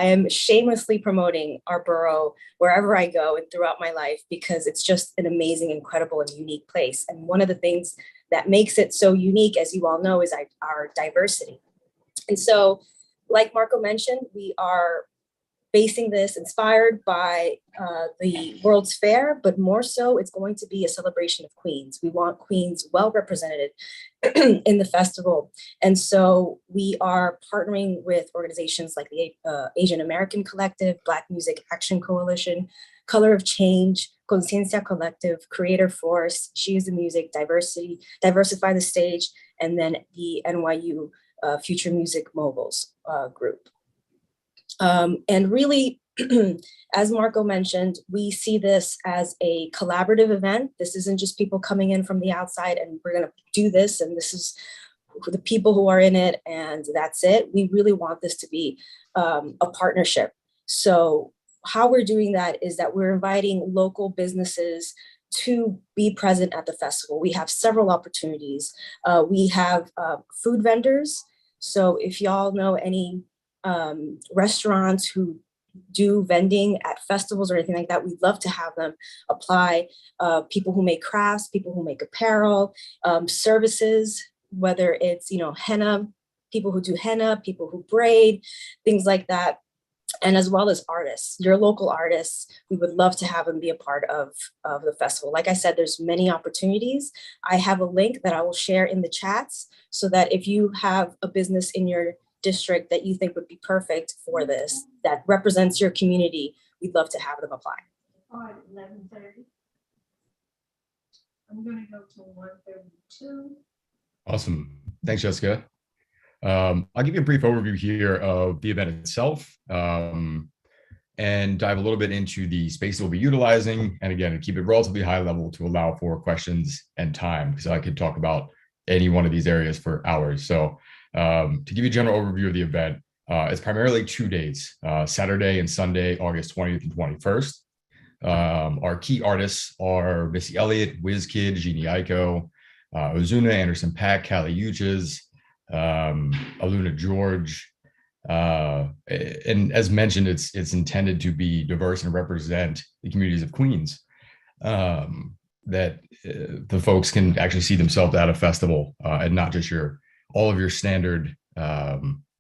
Speaker 18: am shamelessly promoting our borough wherever I go and throughout my life because it's just an amazing, incredible, and unique place. And one of the things that makes it so unique, as you all know, is our diversity. And so, like Marco mentioned, we are basing this inspired by the World's Fair, but more so, it's going to be a celebration of Queens. We want Queens well represented in the festival. And so we are partnering with organizations like the Asian American Collective, Black Music Action Coalition, Color of Change, Conciencia Collective, Creator Force, She is the Music, Diversify the Stage, and then the NYU Future Music Moguls group. And really, as Marco mentioned, we see this as a collaborative event. This isn't just people coming in from the outside and we're going to do this and this is the people who are in it and that's it. We really want this to be a partnership. So how we're doing that is that we're inviting local businesses to be present at the festival. We have several opportunities. We have food vendors. So if y'all know any restaurants who do vending at festivals or anything like that, we'd love to have them apply. People who make crafts, people who make apparel, services, whether it's, henna, people who do henna, people who braid, things like that. And as well as artists, your local artists, we would love to have them be a part of the festival. Like I said, there's many opportunities. I have a link that I will share in the chats so that if you have a business in your district that you think would be perfect for this, that represents your community, we'd love to have them apply.
Speaker 10: All right, 11:30. I'm going to go to 1:32.
Speaker 17: Awesome. Thanks, Jessica. I'll give you a brief overview here of the event itself and dive a little bit into the space we'll be utilizing. And again, keep it relatively high level to allow for questions and time, because I could talk about any one of these areas for hours. So to give you a general overview of the event, it's primarily 2 days, Saturday and Sunday, August 20th and 21st. Our key artists are Missy Elliott, WizKid, Jeannie Aiko, Ozuna, Anderson .Paak, Kali Uchis, Aluna George. And as mentioned, it's intended to be diverse and represent the communities of Queens. that the folks can actually see themselves at a festival and not just all of your standard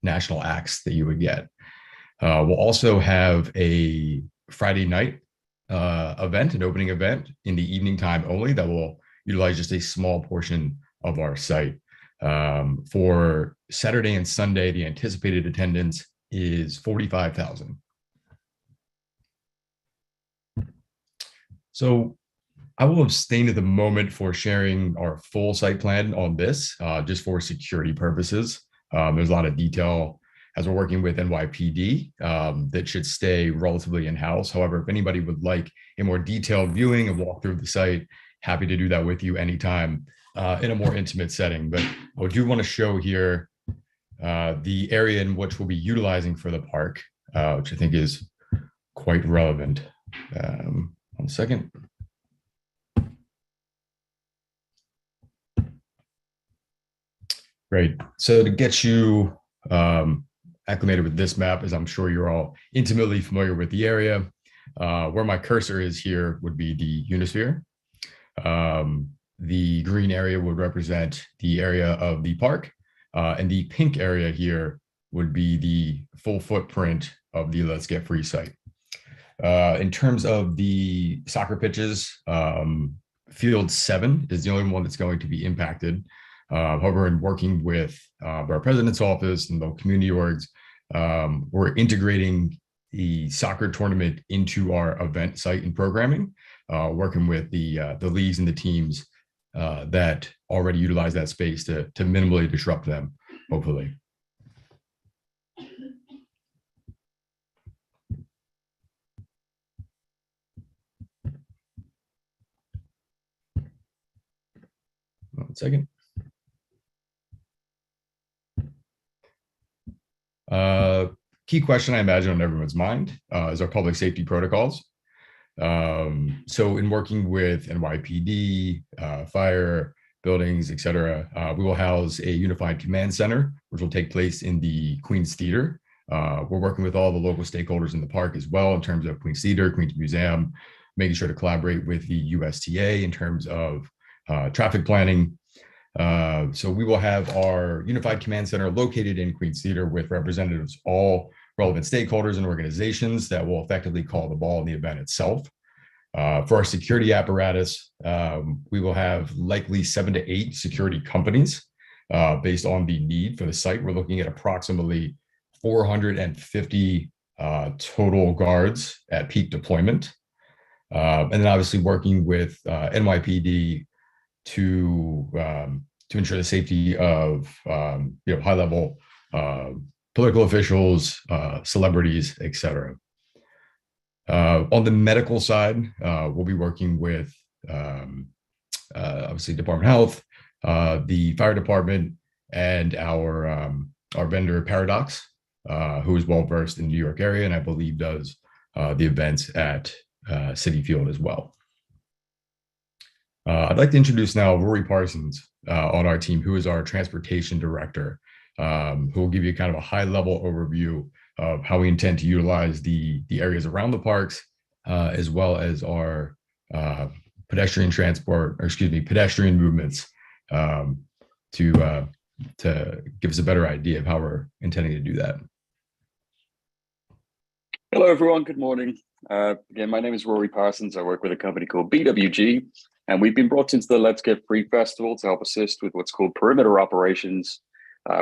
Speaker 17: national acts that you would get. We'll also have a Friday night event, an opening event in the evening time only that will utilize just a small portion of our site. For Saturday and Sunday, the anticipated attendance is 45,000. So I will abstain at the moment for sharing our full site plan on this, just for security purposes. There's a lot of detail as we're working with NYPD that should stay relatively in-house. However, if anybody would like a more detailed viewing and walk through the site, happy to do that with you anytime in a more intimate setting. But I do want to show here the area in which we'll be utilizing for the park, which I think is quite relevant. 1 second. Great. So to get you acclimated with this map, as I'm sure you're all intimately familiar with the area, where my cursor is here would be the Unisphere. The green area would represent the area of the park, and the pink area here would be the full footprint of the Let's Get Free site. In terms of the soccer pitches, Field 7 is the only one that's going to be impacted. However, in working with our president's office and the community orgs, we're integrating the soccer tournament into our event site and programming, working with the leagues and the teams that already utilize that space to minimally disrupt them, hopefully. One second. Key question I imagine on everyone's mind is our public safety protocols. So in working with NYPD, fire, buildings, et cetera, we will house a unified command center, which will take place in the Queen's Theater. We're working with all the local stakeholders in the park as well in terms of Queen's Theater, Queen's Museum, making sure to collaborate with the USTA in terms of traffic planning. So we will have our unified command center located in Queen's Theater with representatives, all relevant stakeholders and organizations that will effectively call the ball in the event itself. For our security apparatus, we will have likely 7 to 8 security companies based on the need for the site. We're looking at approximately 450 total guards at peak deployment. And then obviously working with NYPD to ensure the safety of high-level political officials, celebrities, et cetera. On the medical side, we'll be working with obviously Department of Health, the fire department, and our vendor Paradox, who is well versed in the New York area and I believe does the events at Citi Field as well. I'd like to introduce now Rory Parsons on our team, who is our transportation director, who will give you kind of a high-level overview of how we intend to utilize the areas around the parks, as well as our pedestrian movements, to give us a better idea of how we're intending to do that.
Speaker 19: Hello, everyone. Good morning. Again, my name is Rory Parsons. I work with a company called BWG, and we've been brought into the Let's Get Free Festival to help assist with what's called perimeter operations,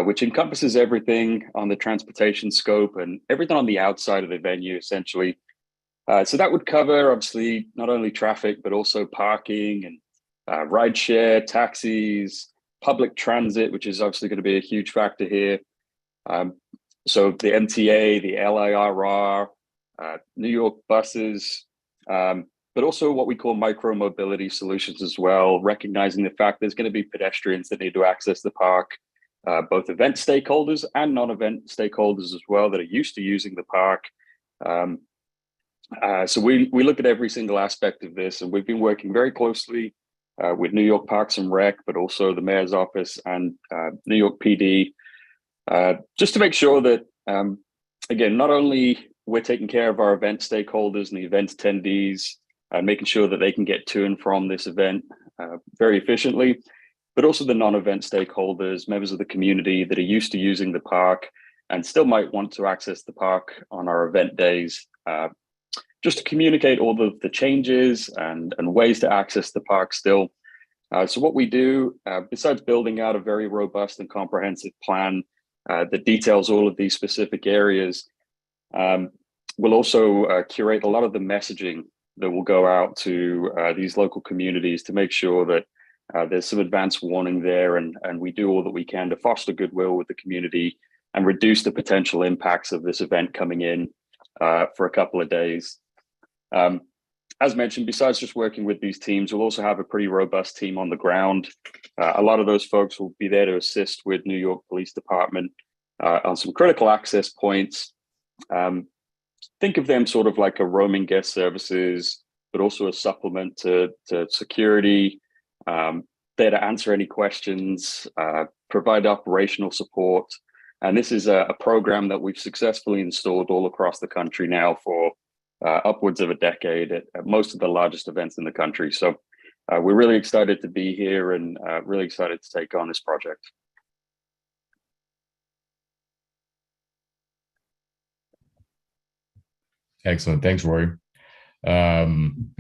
Speaker 19: which encompasses everything on the transportation scope and everything on the outside of the venue, essentially. So that would cover, obviously, not only traffic, but also parking and rideshare, taxis, public transit, which is obviously going to be a huge factor here. So the MTA, the LIRR, New York buses, but also what we call micro mobility solutions as well, recognizing the fact there's going to be pedestrians that need to access the park, both event stakeholders and non-event stakeholders as well that are used to using the park. So we look at every single aspect of this, and we've been working very closely with New York Parks and Rec, but also the Mayor's Office and New York PD, just to make sure that, again, not only we're taking care of our event stakeholders and the event attendees, and making sure that they can get to and from this event very efficiently, but also the non-event stakeholders, members of the community that are used to using the park and still might want to access the park on our event days, just to communicate all the changes and ways to access the park still. So what we do, besides building out a very robust and comprehensive plan that details all of these specific areas, we'll also curate a lot of the messaging that will go out to these local communities to make sure that there's some advance warning there, and we do all that we can to foster goodwill with the community and reduce the potential impacts of this event coming in for a couple of days. As mentioned, besides just working with these teams, we'll also have a pretty robust team on the ground. A lot of those folks will be there to assist with New York Police Department on some critical access points. Think of them sort of like a roaming guest services, but also a supplement to security, there to answer any questions, provide operational support. And this is a program that we've successfully installed all across the country now for upwards of a decade at most of the largest events in the country. So we're really excited to be here and really excited to take on this project.
Speaker 17: Excellent. Thanks, Rory. A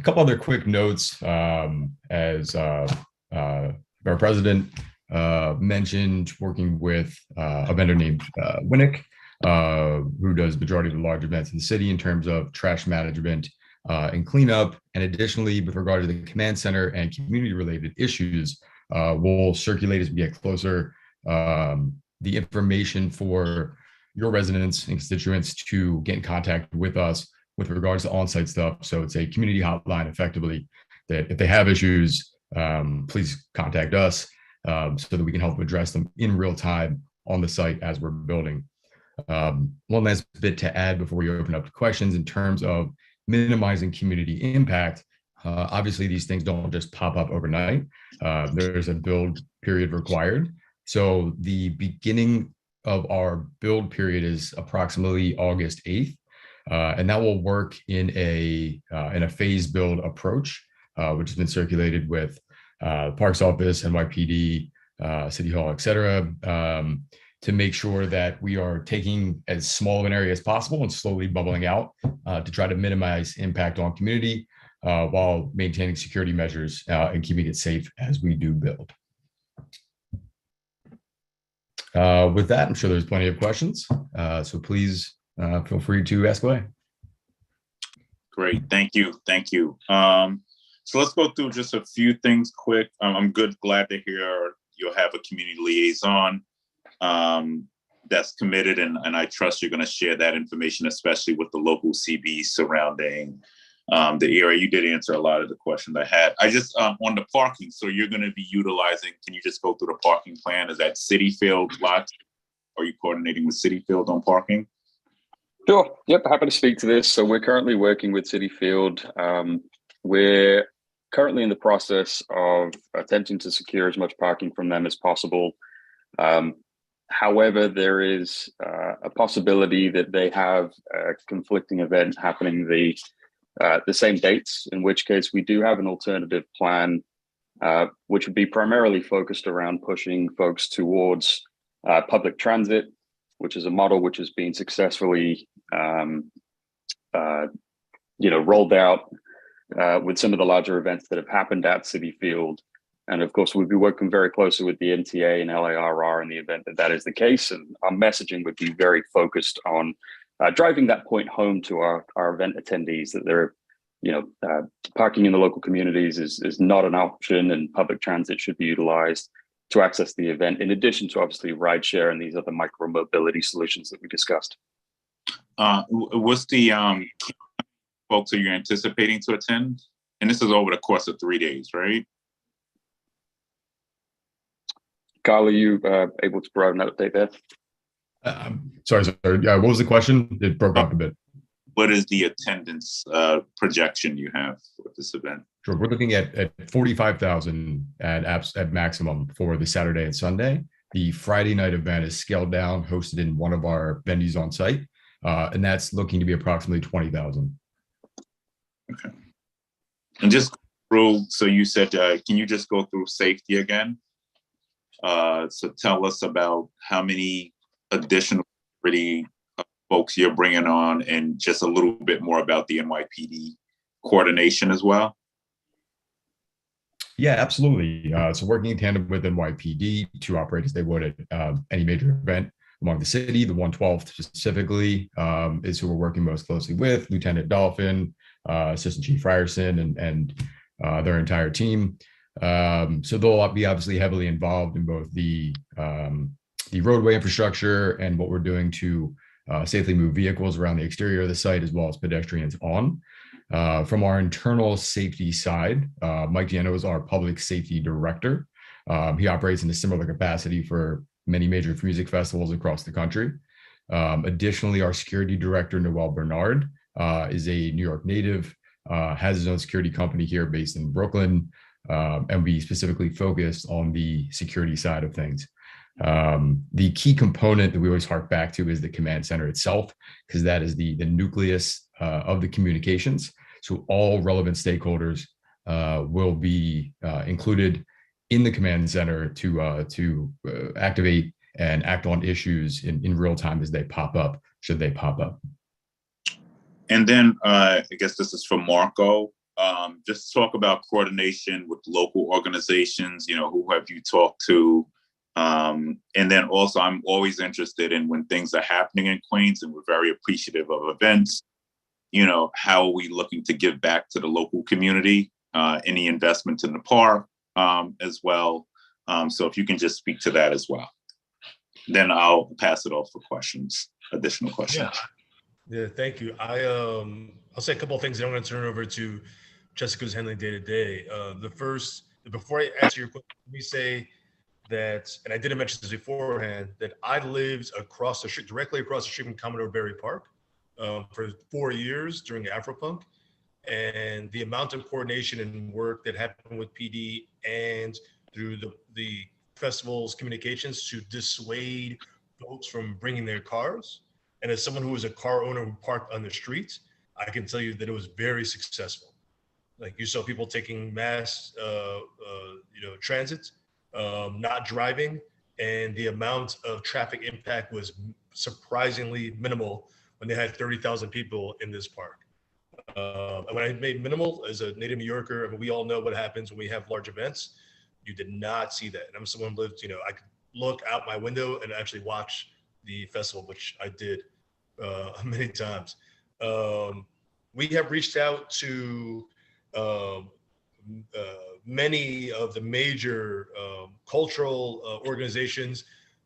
Speaker 17: couple other quick notes. As our president mentioned, working with a vendor named Winnick, who does majority of the large events in the city in terms of trash management and cleanup. And additionally, with regard to the command center and community-related issues, we'll circulate as we get closer the information for your residents and constituents to get in contact with us with regards to on-site stuff. So it's a community hotline effectively that if they have issues, please contact us so that we can help address them in real time on the site as we're building. One last bit to add before we open up to questions in terms of minimizing community impact. Obviously, these things don't just pop up overnight. There's a build period required. So the beginning of our build period is approximately August 8th. And that will work in a phase build approach, which has been circulated with Parks Office, NYPD, City Hall, et cetera, to make sure that we are taking as small of an area as possible and slowly bubbling out to try to minimize impact on community while maintaining security measures and keeping it safe as we do build. With that, I'm sure there's plenty of questions, so please feel free to ask away.
Speaker 1: Great, thank you. So let's go through just a few things quick. I'm glad to hear you'll have a community liaison that's committed, and I trust you're going to share that information, especially with the local CBs surrounding the area. You did answer a lot of the questions I had. I just, on the parking, so you're going to be utilizing, can you just go through the parking plan? Is that City Field lots? Are you coordinating with City Field on parking?
Speaker 19: Sure. Yep. Happy to speak to this. So we're currently working with City Field. We're currently in the process of attempting to secure as much parking from them as possible. However, there is a possibility that they have a conflicting event happening the same dates, in which case we do have an alternative plan, which would be primarily focused around pushing folks towards public transit, which is a model which has been successfully rolled out with some of the larger events that have happened at City Field. And of course, we'll be working very closely with the MTA and LARR in the event that that is the case. And our messaging would be very focused on driving that point home to our event attendees that they're, parking in the local communities is not an option, and public transit should be utilized to access the event, in addition to obviously rideshare and these other micro mobility solutions that we discussed.
Speaker 1: What's the folks are you anticipating to attend? And this is over the course of 3 days, right?
Speaker 19: Kyle, are you able to provide an update there?
Speaker 17: Sorry. What was the question? It broke up a bit.
Speaker 1: What is the attendance projection you have for this event?
Speaker 17: Sure. We're looking at 45,000 at maximum for the Saturday and Sunday. The Friday night event is scaled down, hosted in one of our venues on site, and that's looking to be approximately 20,000.
Speaker 1: Okay. And just through, so you said, can you just go through safety again? So tell us about how many additional security folks you're bringing on, and just a little bit more about the NYPD coordination as well.
Speaker 17: Yeah, absolutely. So working in tandem with NYPD to operate as they would at any major event among the city, the 112th specifically is who we're working most closely with, Lieutenant Dolphin, Assistant Chief Ryerson, and their entire team. So they'll be obviously heavily involved in both the roadway infrastructure and what we're doing to safely move vehicles around the exterior of the site, as well as pedestrians on. From our internal safety side, Mike Giano is our public safety director. He operates in a similar capacity for many major music festivals across the country. Additionally, our security director, Noel Bernard, is a New York native, has his own security company here based in Brooklyn, and we specifically focus on the security side of things. The key component that we always hark back to is the command center itself, because that is the nucleus of the communications. So all relevant stakeholders will be included in the command center to activate and act on issues in real time as they pop up, should they pop up.
Speaker 1: And then I guess this is for Marco. Just talk about coordination with local organizations. You know, who have you talked to? And then also, I'm always interested in when things are happening in Queens, and we're very appreciative of events. You know, how are we looking to give back to the local community? Any investment in the park as well. So if you can just speak to that as well, then I'll pass it off for questions, additional questions.
Speaker 15: Yeah, thank you. I'll say a couple of things, and I'm going to turn it over to Jessica, who's handling day to day. The first, before I answer your question, let me say that, and I didn't mention this beforehand, that I lived across the street, directly across the street from Commodore Barry Park for 4 years during Afropunk. And the amount of coordination and work that happened with PD and through the festival's communications to dissuade folks from bringing their cars. And as someone who was a car owner who parked on the street, I can tell you that it was very successful. Like, you saw people taking mass, transit, not driving, and the amount of traffic impact was surprisingly minimal when they had 30,000 people in this park. When I made minimal as a native New Yorker, I mean, we all know what happens when we have large events. You did not see that. And I'm someone who lived, I could look out my window and actually watch the festival, which I did many times. We have reached out to many of the major cultural organizations,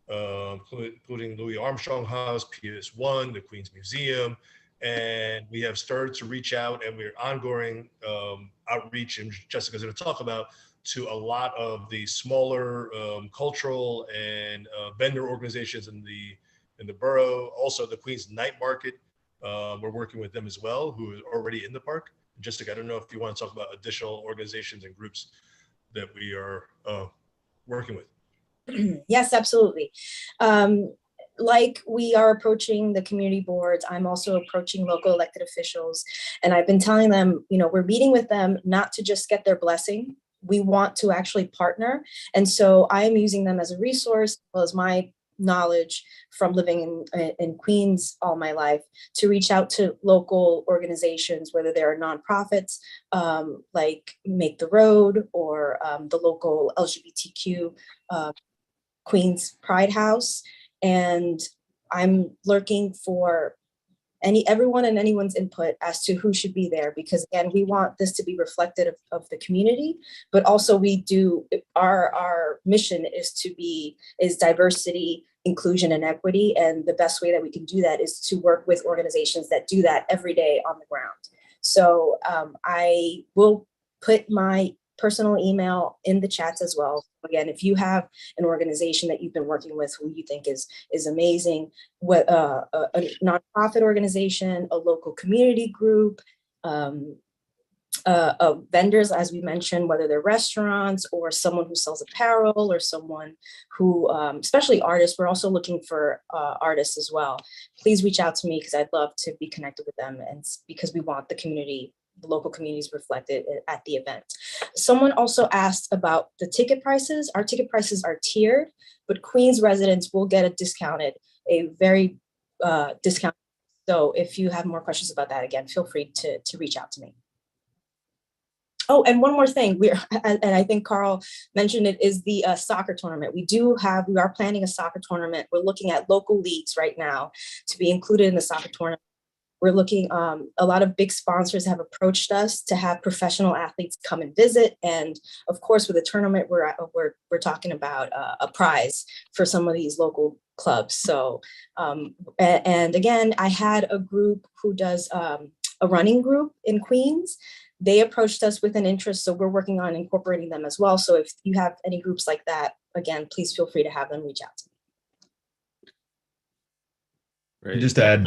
Speaker 15: including Louis Armstrong House, PS1, the Queens Museum, and we have started to reach out, and we're ongoing outreach, and Jessica's going to talk about, to a lot of the smaller cultural and vendor organizations in the borough. Also, the Queens Night Market, we're working with them as well, who are already in the park. Jessica, I don't know if you want to talk about additional organizations and groups that we are working with.
Speaker 18: Yes, absolutely. Like we are approaching the community boards, I'm also approaching local elected officials. And I've been telling them, we're meeting with them not to just get their blessing. We want to actually partner. And so I am using them as a resource, as well as my knowledge from living in Queens all my life, to reach out to local organizations, whether they're nonprofits like Make the Road, or the local LGBTQ Queens Pride House. And I'm looking for everyone and anyone's input as to who should be there, because again, we want this to be reflective of the community, but also our mission is diversity, inclusion, and equity. And the best way that we can do that is to work with organizations that do that every day on the ground. So I will put my personal email in the chats as well. Again, if you have an organization that you've been working with who you think is amazing, what a nonprofit organization, a local community group, vendors, as we mentioned, whether they're restaurants or someone who sells apparel, or someone who, especially artists, we're also looking for artists as well. Please reach out to me, because I'd love to be connected with them, and because we want the community the local communities reflected at the event. Someone also asked about the ticket prices. Our ticket prices are tiered, but Queens residents will get a very discounted. So if you have more questions about that, again, feel free to reach out to me. Oh, and one more thing, and I think Carl mentioned it, is the soccer tournament. We are planning a soccer tournament. We're looking at local leagues right now to be included in the soccer tournament. We're looking, a lot of big sponsors have approached us to have professional athletes come and visit. And of course, with the tournament, we're talking about a prize for some of these local clubs. So, and again, I had a group who does a running group in Queens. They approached us with an interest, so we're working on incorporating them as well. So if you have any groups like that, again, please feel free to have them reach out to me.
Speaker 17: Just to add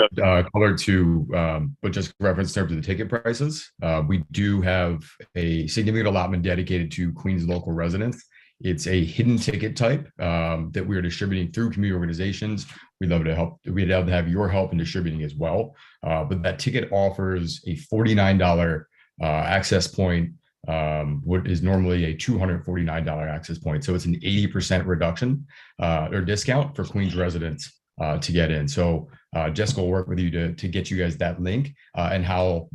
Speaker 17: color to what just referenced in terms of the ticket prices, we do have a significant allotment dedicated to Queens local residents. It's a hidden ticket type that we are distributing through community organizations. We'd love to help. We'd love to have your help in distributing as well. But that ticket offers a $49 access point, what is normally a $249 access point. So it's an 80% reduction or discount for Queens residents to get in. So Jessica will work with you to get you guys that link and how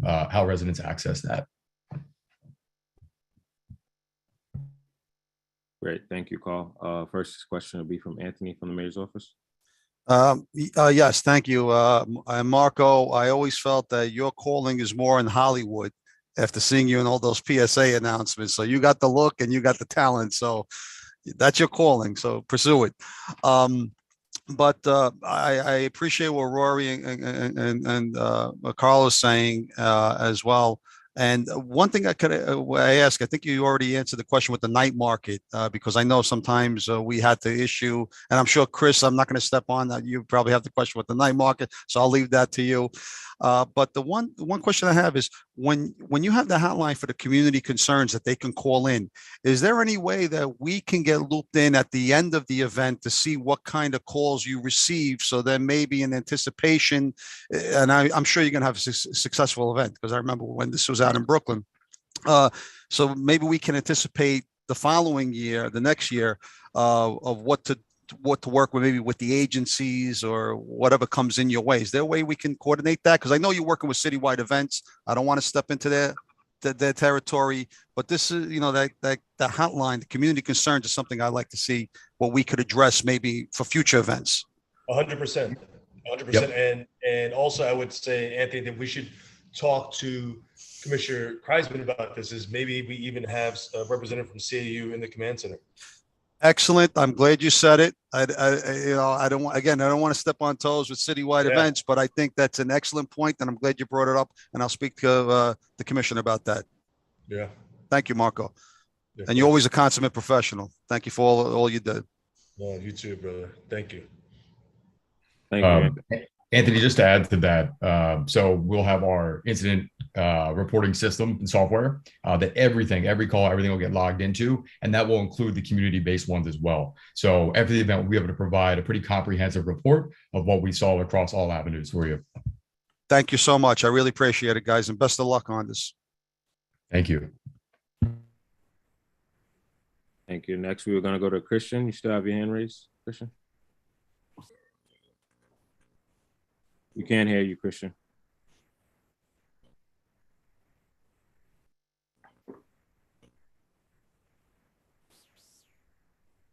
Speaker 17: residents access that.
Speaker 5: Great, thank you, Carl. First question will be from Anthony from the mayor's office.
Speaker 4: Yes, thank you. Marco, I always felt that your calling is more in Hollywood after seeing you in all those PSA announcements. So you got the look and you got the talent. So that's your calling. So pursue it. But I appreciate what Rory and Carl is saying as well. And one thing I ask, I think you already answered the question with the night market, because I know sometimes we had to issue, and I'm sure, Chris, I'm not going to step on that. You probably have the question with the night market, so I'll leave that to you. But the one question I have is, when you have the hotline for the community concerns that they can call in, is there any way that we can get looped in at the end of the event to see what kind of calls you receive? So then maybe in anticipation, and I'm sure you're going to have a successful event, because I remember when this was out in Brooklyn. So maybe we can anticipate the following year, the next year, of what to work with, maybe with the agencies or whatever comes in your way. Is there a way we can coordinate that? Because I know you're working with citywide events. I don't want to step into their territory, but this is, that the hotline, the community concerns, is something I'd like to see what we could address maybe for future events.
Speaker 15: 100%. Yep. And also I would say, Anthony, that we should talk to Commissioner Kreisman about this, is maybe we even have a representative from CAU in the command center.
Speaker 4: Excellent. I'm glad you said it. I don't want to step on toes with citywide events, but I think that's an excellent point, and I'm glad you brought it up. And I'll speak to the commissioner about that.
Speaker 15: Yeah.
Speaker 4: Thank you, Marco.
Speaker 15: Yeah,
Speaker 4: and you're always a consummate professional. Thank you for all you did.
Speaker 15: No, you too, brother. Thank you.
Speaker 5: Thank you.
Speaker 17: Anthony, just to add to that, so we'll have our incident reporting system and software that every call, everything will get logged into, and that will include the community-based ones as well. So every event will be able to provide a pretty comprehensive report of what we saw across all avenues for you.
Speaker 4: Thank you so much. I really appreciate it, guys, and best of luck on this.
Speaker 17: Thank you.
Speaker 5: Thank you. Next, we were going to go to Christian. You still have your hand raised, Christian? We can't hear you, Christian.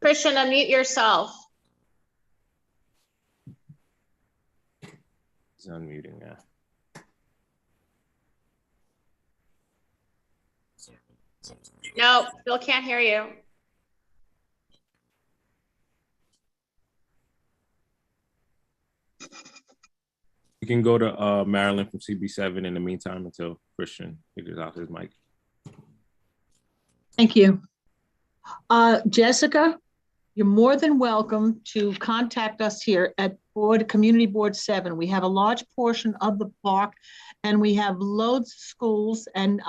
Speaker 13: Christian, unmute yourself.
Speaker 5: He's unmuting now.
Speaker 13: No, still can't hear you.
Speaker 5: We can go to Marilyn from CB7 in the meantime until Christian figures out his mic.
Speaker 8: Thank you. Jessica, you're more than welcome to contact us here at Community Board 7. We have a large portion of the park, and we have loads of schools and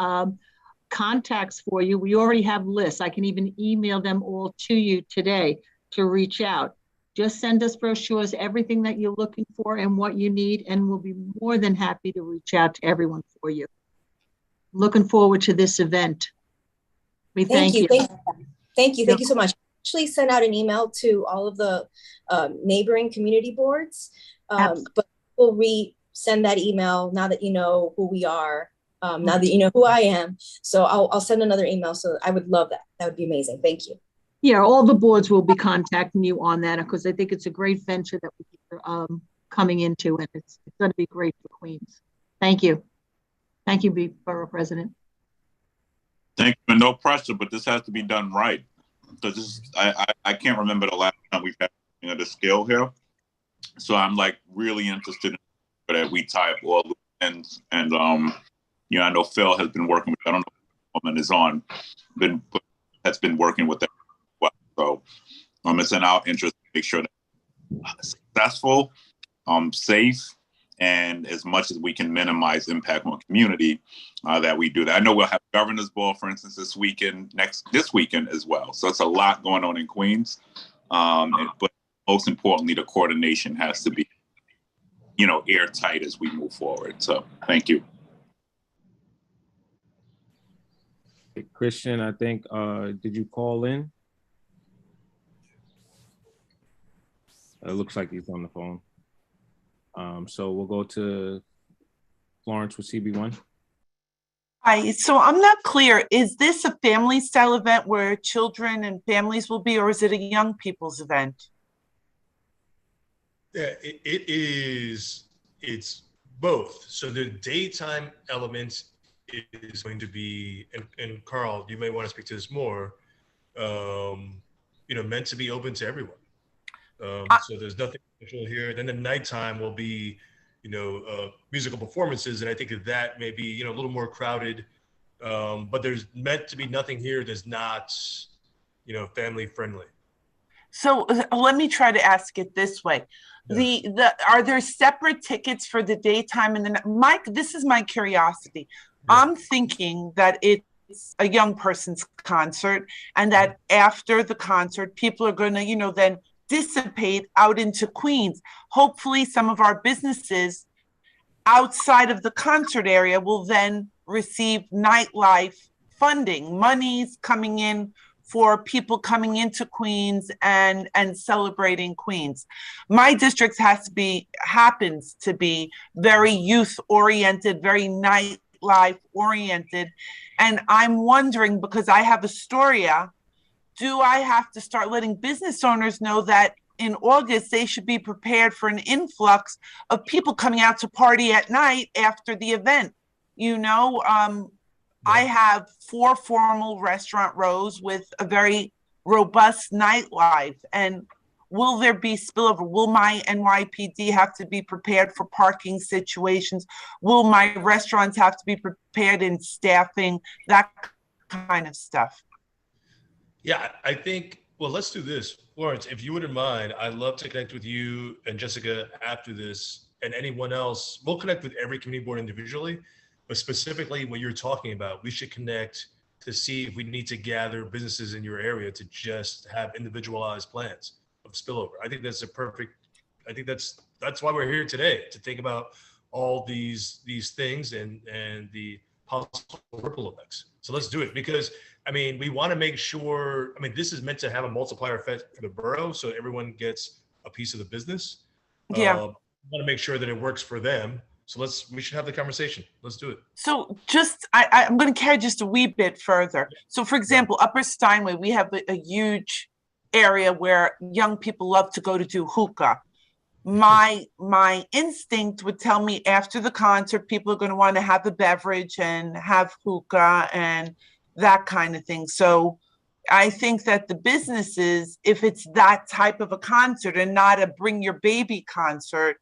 Speaker 8: contacts for you. We already have lists. I can even email them all to you today to reach out. Just send us brochures, everything that you're looking for and what you need, and we'll be more than happy to reach out to everyone for you. Looking forward to this event. We thank you.
Speaker 18: Thank you so much. Actually sent out an email to all of the neighboring community boards, but we'll resend that email now that you know who we are, now that you know who I am. So I'll send another email. So I would love that. That would be amazing. Thank you.
Speaker 8: Yeah, all the boards will be contacting you on that because I think it's a great venture that we're coming into, and it's going to be great for Queens. Thank you. Thank you, Borough President.
Speaker 1: Thank you. And no pressure, but this has to be done right. Because this, I can't remember the last time we've had the scale here. So I'm like really interested in that we tie up all the ends. And you know, I know Phil has been working with, I don't know if the woman is on, has been working with them. So it's in our interest to make sure that successful, safe, and as much as we can minimize impact on community, that we do that. I know we'll have Governor's Ball, for instance, this weekend as well. So it's a lot going on in Queens. But most importantly, the coordination has to be, you know, airtight as we move forward. So thank you.
Speaker 5: Christian, I think, did you call in? It looks like he's on the phone. So we'll go to Florence with CB1.
Speaker 6: Hi, so I'm not clear. Is this a family style event where children and families will be, or is it a young people's event?
Speaker 15: Yeah, it is. It's both. So the daytime element is going to be, and Carl, you may want to speak to this more, you know, meant to be open to everyone. So there's nothing special here. Then the nighttime will be, you know, musical performances, and I think that may be, you know, a little more crowded. But there's meant to be nothing here that's not, you know, family friendly.
Speaker 6: So let me try to ask it this way. Yeah. Are there separate tickets for the daytime and the night? Mike, this is my curiosity. Yeah. I'm thinking that it's a young person's concert, and that after the concert, people are going to, you know, then dissipate out into Queens. Hopefully some of our businesses outside of the concert area will then receive nightlife funding, monies coming in for people coming into Queens and celebrating Queens. My district happens to be very youth oriented, very nightlife oriented. And I'm wondering, because I have Astoria, do I have to start letting business owners know that in August, they should be prepared for an influx of people coming out to party at night after the event? You know, I have 4 formal restaurant rows with a very robust nightlife. And will there be spillover? Will my NYPD have to be prepared for parking situations? Will my restaurants have to be prepared in staffing? That kind of stuff.
Speaker 15: Yeah, I think, well, let's do this. Florence, if you wouldn't mind, I'd love to connect with you and Jessica after this, and anyone else. We'll connect with every community board individually, but specifically what you're talking about, we should connect to see if we need to gather businesses in your area to just have individualized plans of spillover. I think that's I think that's why we're here today, to think about all these things and the possible ripple effects. So let's do it, because I mean, we want to make sure, I mean, this is meant to have a multiplier effect for the borough, so everyone gets a piece of the business.
Speaker 6: Yeah.
Speaker 15: We want to make sure that it works for them. So we should have the conversation. Let's do it.
Speaker 6: So just, I'm going to carry just a wee bit further. So for example, Upper Steinway, we have a huge area where young people love to go to do hookah. My instinct would tell me after the concert, people are going to want to have a beverage and have hookah and that kind of thing. So I think that the businesses, if it's that type of a concert and not a bring your baby concert,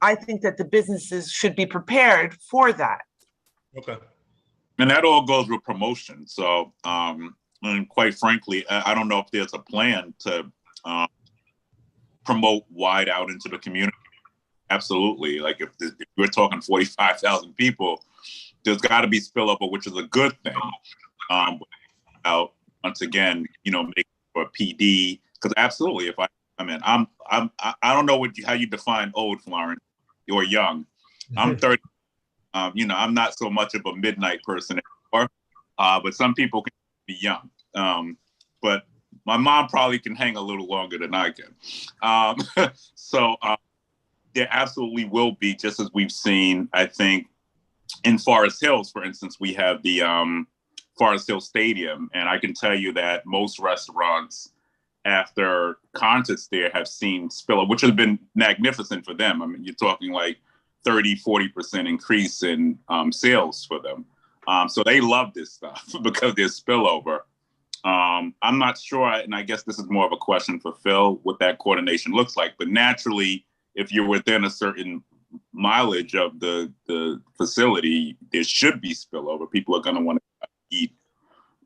Speaker 6: I think that the businesses should be prepared for that.
Speaker 15: Okay.
Speaker 1: And that all goes with promotion. So, and quite frankly, I don't know if there's a plan to promote wide out into the community. Absolutely. Like if we're talking 45,000 people, there's got to be spillover, which is a good thing. Once again, you know, make for PD, because absolutely, if I don't know how you define old, Florence, or young. I'm 30. I'm not so much of a midnight person anymore, but some people can be young. But my mom probably can hang a little longer than I can. So there absolutely will be, just as we've seen, I think, in Forest Hills, for instance, we have the Forest Hill Stadium. And I can tell you that most restaurants after concerts there have seen spillover, which has been magnificent for them. I mean, you're talking like 30-40% increase in sales for them. So they love this stuff because there's spillover. I'm not sure, and I guess this is more of a question for Phil, what that coordination looks like. But naturally, if you're within a certain mileage of the facility, there should be spillover. People are going to want to eat,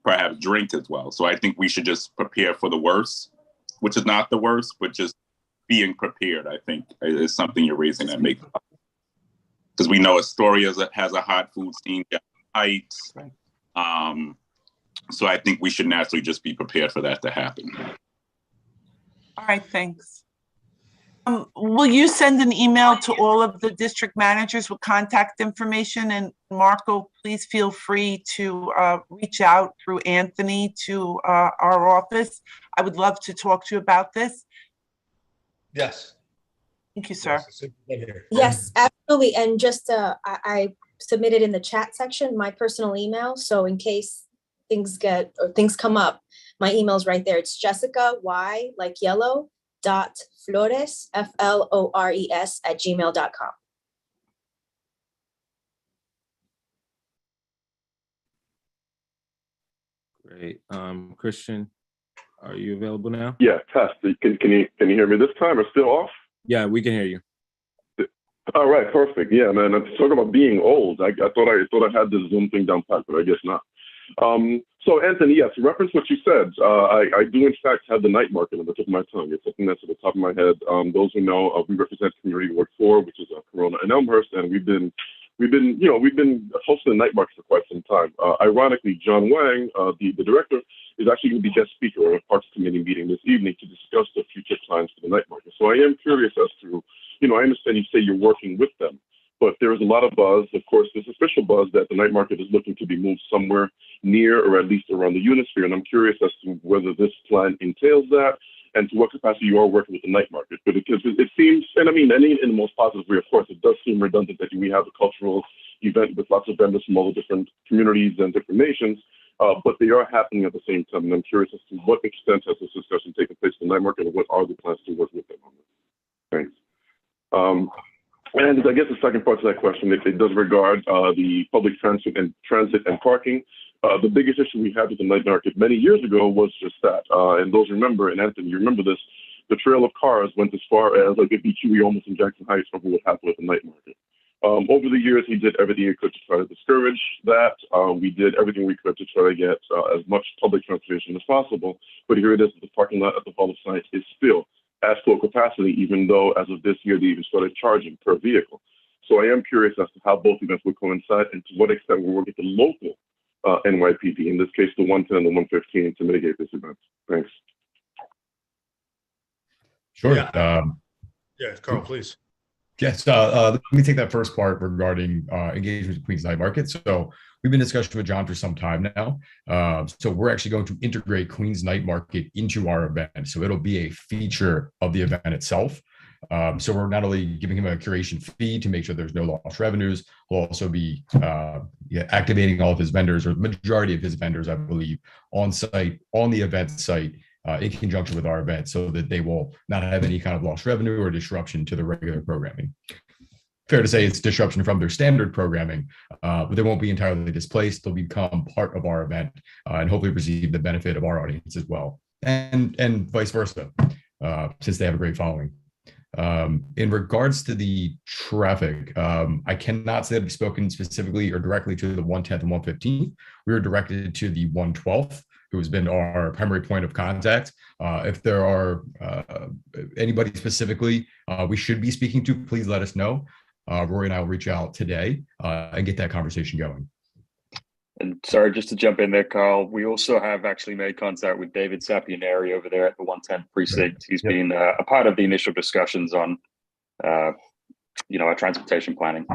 Speaker 1: perhaps drink as well. So I think we should just prepare for the worst, which is not the worst, but just being prepared, I think, is something you're raising that makes sense. Because we know Astoria has a hot food scene down Heights. So I think we should naturally just be prepared for that to happen.
Speaker 6: All right, thanks. Will you send an email to all of the district managers with contact information? And Marco, please feel free to reach out through Anthony to our office. I would love to talk to you about this.
Speaker 15: Yes.
Speaker 6: Thank you, sir.
Speaker 18: Yes, absolutely. And just I submitted in the chat section my personal email. So in case things come up, my email's right there. It's Jessica Y like yellow .flores FLORES @gmail.com.
Speaker 5: Great. Christian, are you available now?
Speaker 20: Yeah, test. Can you hear me this time or still off?
Speaker 5: Yeah, we can hear you.
Speaker 20: All right, perfect. Yeah, man. I'm talking about being old. I thought I had the Zoom thing down pat, but I guess not. So Anthony, yes, reference what you said. I do in fact have the night market on the tip of my tongue. It's something that's at the top of my head. Those who know, we represent Community Ward 4, which is Corona and Elmhurst, and we've been hosting the night market for quite some time. Ironically, John Wang, the director, is actually going to be guest speaker at a Parks Committee meeting this evening to discuss the future plans for the night market. So I am curious as to, I understand you say you're working with them, but there is a lot of buzz. Of course, there's official buzz that the night market is looking to be moved somewhere near or at least around the Unisphere. And I'm curious as to whether this plan entails that and to what capacity you are working with the night market. But because it seems, and I mean, in the most positive way, of course, it does seem redundant that we have a cultural event with lots of vendors from all the different communities and different nations, but they are happening at the same time. And I'm curious as to what extent has this discussion taken place in the night market and what are the plans to work with them on this? Thanks. And I guess the second part to that question, it does regard the public transit and parking. The biggest issue we had with the night market many years ago was just that. And those remember, and Anthony, you remember this, the trail of cars went as far as like a BQE almost in Jackson Heights over what happened with the night market. Over the years, he did everything he could to try to discourage that. We did everything we could to try to get as much public transportation as possible. But here it is, the parking lot at the Hall of Science is still at full capacity, even though as of this year, they even started charging per vehicle. So I am curious as to how both events will coincide and to what extent we're working with the local NYPD, in this case, the 110 and the 115, to mitigate this event. Thanks.
Speaker 17: Sure.
Speaker 15: Yeah, Carl, please.
Speaker 17: Yes, let me take that first part regarding engagement with Queens Night Market. So we've been discussing with John for some time now. So we're actually going to integrate Queens Night Market into our event. So it'll be a feature of the event itself. So we're not only giving him a curation fee to make sure there's no lost revenues, we'll also be activating all of his vendors, or the majority of his vendors, I believe, on site, on the event site, in conjunction with our event, so that they will not have any kind of lost revenue or disruption to the regular programming. Fair to say it's disruption from their standard programming, but they won't be entirely displaced. They'll become part of our event and hopefully receive the benefit of our audience as well, and vice versa, since they have a great following. In regards to the traffic, I cannot say that we've spoken specifically or directly to the 110th and 115th. We were directed to the 112th, who has been our primary point of contact. If there are anybody specifically we should be speaking to, please let us know. Rory and I will reach out today and get that conversation going.
Speaker 19: And sorry, just to jump in there, Carl, we also have actually made contact with David Sapianeri over there at the 110 precinct. He's been a part of the initial discussions on, our transportation planning.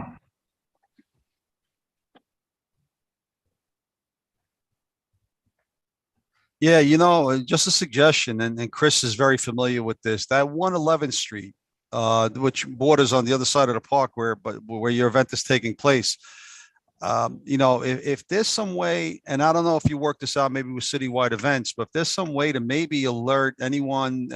Speaker 4: Yeah, just a suggestion, and Chris is very familiar with this, that 111th Street, which borders on the other side of the park where your event is taking place. If there's some way, and I don't know if you work this out maybe with citywide events, but if there's some way to maybe alert anyone,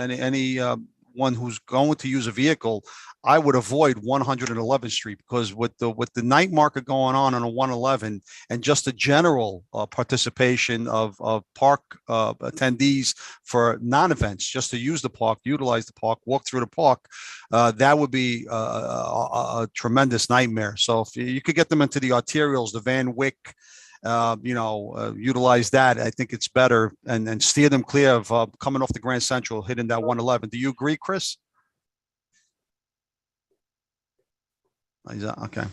Speaker 4: one who's going to use a vehicle, I would avoid 111th Street, because with the night market going on a 111, and just the general participation of park attendees for non-events, just to use the park, utilize the park, walk through the park, that would be a tremendous nightmare. So if you could get them into the arterials, the Van Wyck, utilize that, I think it's better, and steer them clear of coming off the Grand Central, hitting that 111. Do you agree, Chris? Okay.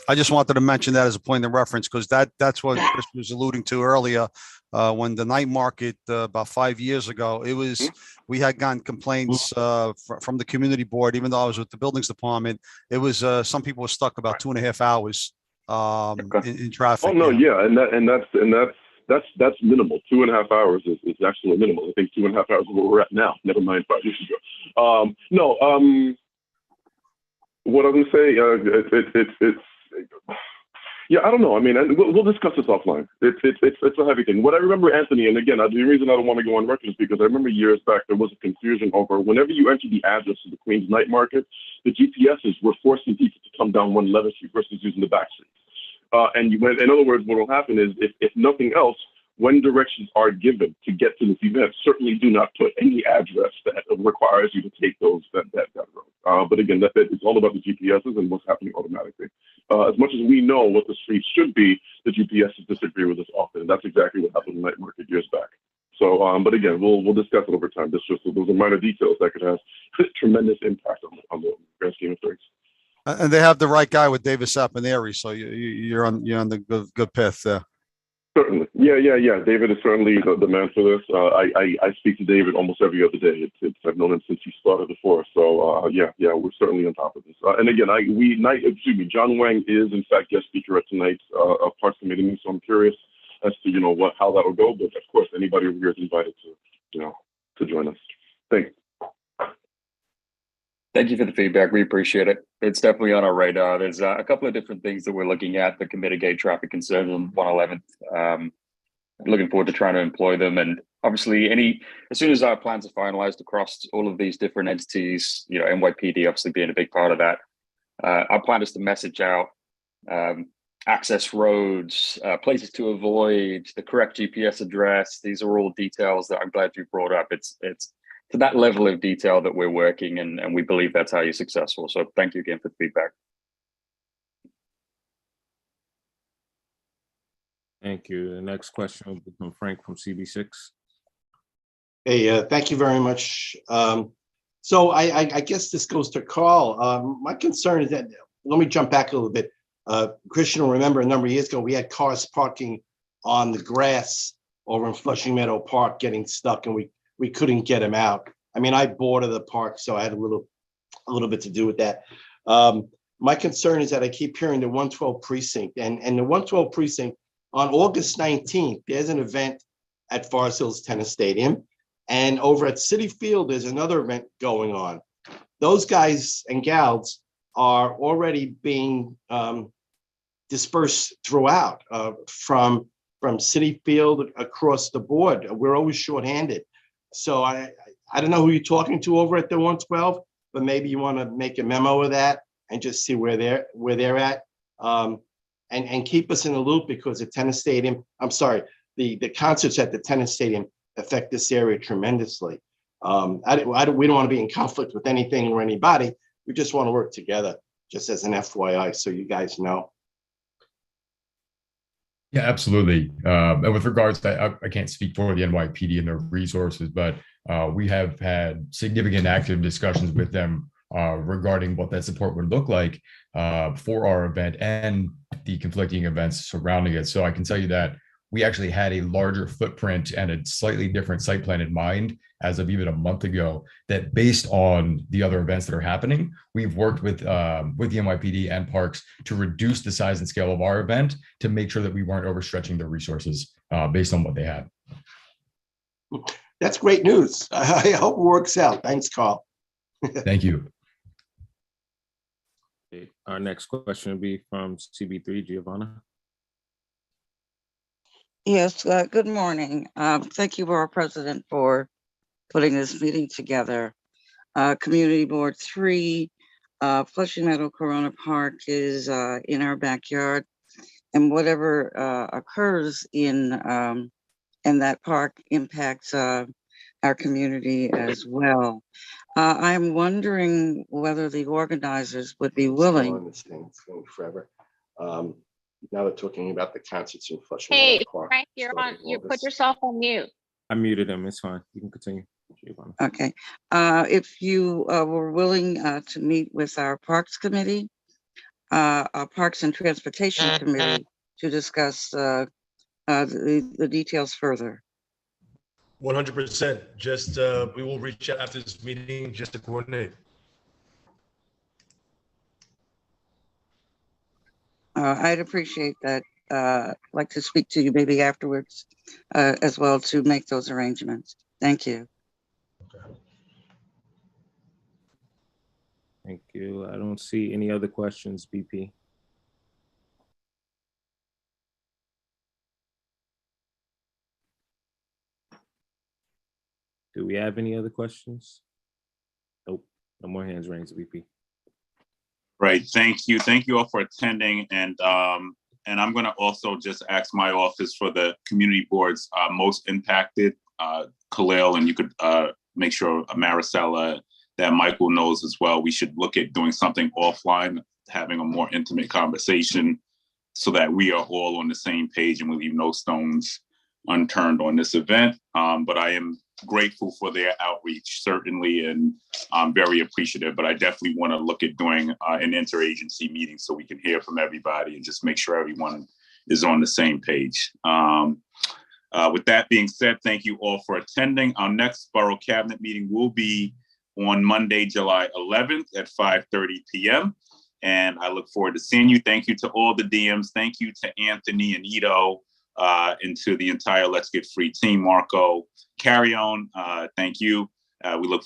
Speaker 4: I just wanted to mention that as a point of reference, because that's what Chris was alluding to earlier. When the night market about 5 years ago, we had gotten complaints from the community board, even though I was with the buildings department. It was some people were stuck about 2.5 hours in traffic.
Speaker 20: Oh no, yeah, that's minimal. 2.5 hours is actually minimal. I think 2.5 hours is where we're at now. Never mind 5 years ago. What I'm gonna say, it's yeah, I don't know. I mean, we'll discuss this offline. It's a heavy thing. What I remember, Anthony, and again, the reason I don't want to go on record is because I remember years back there was a confusion over whenever you enter the address of the Queens Night Market, the GPSs were forcing people to come down 111th Street versus using the back streets. In other words, what will happen is, if nothing else, when directions are given to get to this event, certainly do not put any address that requires you to take that road. But again, it's all about the GPSs and what's happening automatically. As much as we know what the streets should be, the GPSs disagree with us often. And that's exactly what happened in Night Market years back. So, but again, we'll discuss it over time. Those are minor details that could have tremendous impact on the grand scheme of things.
Speaker 4: And they have the right guy with Davis Sapineri, so you're on the good path there.
Speaker 20: Certainly. Yeah. David is certainly the man for this. I speak to David almost every other day. I've known him since he started the force. So yeah, we're certainly on top of this. And again, John Wang is in fact guest speaker at tonight's Parks Committee meeting. So I'm curious as to how that will go. But of course, anybody over here is invited to join us. Thanks.
Speaker 19: Thank you for the feedback. We appreciate it. It's definitely on our radar. There's a couple of different things that we're looking at that can mitigate traffic concerns on 111th. Looking forward to trying to employ them. And obviously, as soon as our plans are finalized across all of these different entities, NYPD obviously being a big part of that, our plan is to message out access roads, places to avoid, the correct GPS address. These are all details that I'm glad you brought up. It's to that level of detail that we're working, and we believe that's how you're successful. So thank you again for the feedback.
Speaker 5: Thank you. The next question will be from Frank from CB6.
Speaker 9: Hey, thank you very much. So I guess this goes to Carl. My concern is that, let me jump back a little bit. Christian will remember a number of years ago, we had cars parking on the grass over in Flushing Meadow Park getting stuck, and we couldn't get them out. I mean, I border the park, so I had a little bit to do with that. My concern is that I keep hearing the 112 precinct, and the 112 precinct on August 19th, there's an event at Forest Hills Tennis Stadium, and over at Citi Field, there's another event going on. Those guys and gals are already being dispersed throughout from Citi Field across the board. We're always shorthanded. So I don't know who you're talking to over at the 112, but maybe you want to make a memo of that and just see where they're at, and keep us in the loop, because the tennis stadium, the concerts at the tennis stadium affect this area tremendously. We don't want to be in conflict with anything or anybody. We just want to work together, just as an FYI, so you guys know.
Speaker 17: Yeah, absolutely. And with regards to, I can't speak for the NYPD and their resources, but we have had significant active discussions with them regarding what that support would look like for our event and the conflicting events surrounding it. So I can tell you that we actually had a larger footprint and a slightly different site plan in mind as of even a month ago, that based on the other events that are happening, we've worked with the NYPD and parks to reduce the size and scale of our event to make sure that we weren't overstretching their resources based on what they had.
Speaker 9: That's great news. I hope it works out. Thanks, Carl.
Speaker 17: Thank you.
Speaker 5: Okay, our next question will be from CB3, Giovanna.
Speaker 21: Yes, good morning. Thank you, Borough President, for putting this meeting together. Community Board 3, Flushing Meadows Corona Park is in our backyard, and whatever occurs in that park impacts our community as well. I'm wondering whether the organizers would be willing.
Speaker 9: This thing's going forever. Now they're talking about the concerts in Flushing
Speaker 13: Hey,
Speaker 9: Meadows Park.
Speaker 13: Frank, you put yourself on mute.
Speaker 5: I muted him. It's fine. You can continue, Giovanna.
Speaker 21: Okay. If you were willing to meet with our Parks Committee, our Parks and Transportation Committee to discuss the details further.
Speaker 15: 100%. Just we will reach out after this meeting just to coordinate.
Speaker 21: I'd appreciate that. I'd like to speak to you maybe afterwards as well to make those arrangements. Thank you.
Speaker 5: Thank you. I don't see any other questions, BP. Do we have any other questions? Nope. No more hands raised, BP.
Speaker 1: Right. Thank you. Thank you all for attending. And I'm going to also just ask my office for the community boards most impacted, Khalil, and you could make sure Maricela, that Michael knows as well. We should look at doing something offline, having a more intimate conversation so that we are all on the same page and we leave no stones unturned on this event. But I am grateful for their outreach, certainly, and I'm very appreciative, but I definitely want to look at doing an interagency meeting so we can hear from everybody and just make sure everyone is on the same page. With that being said, thank you all for attending. Our next Borough Cabinet meeting will be on Monday, July 11th at 5:30 p.m. And I look forward to seeing you. Thank you to all the DMs. Thank you to Anthony and Ito and to the entire Let's Get Free team, Marco. Carry on. Thank you. We look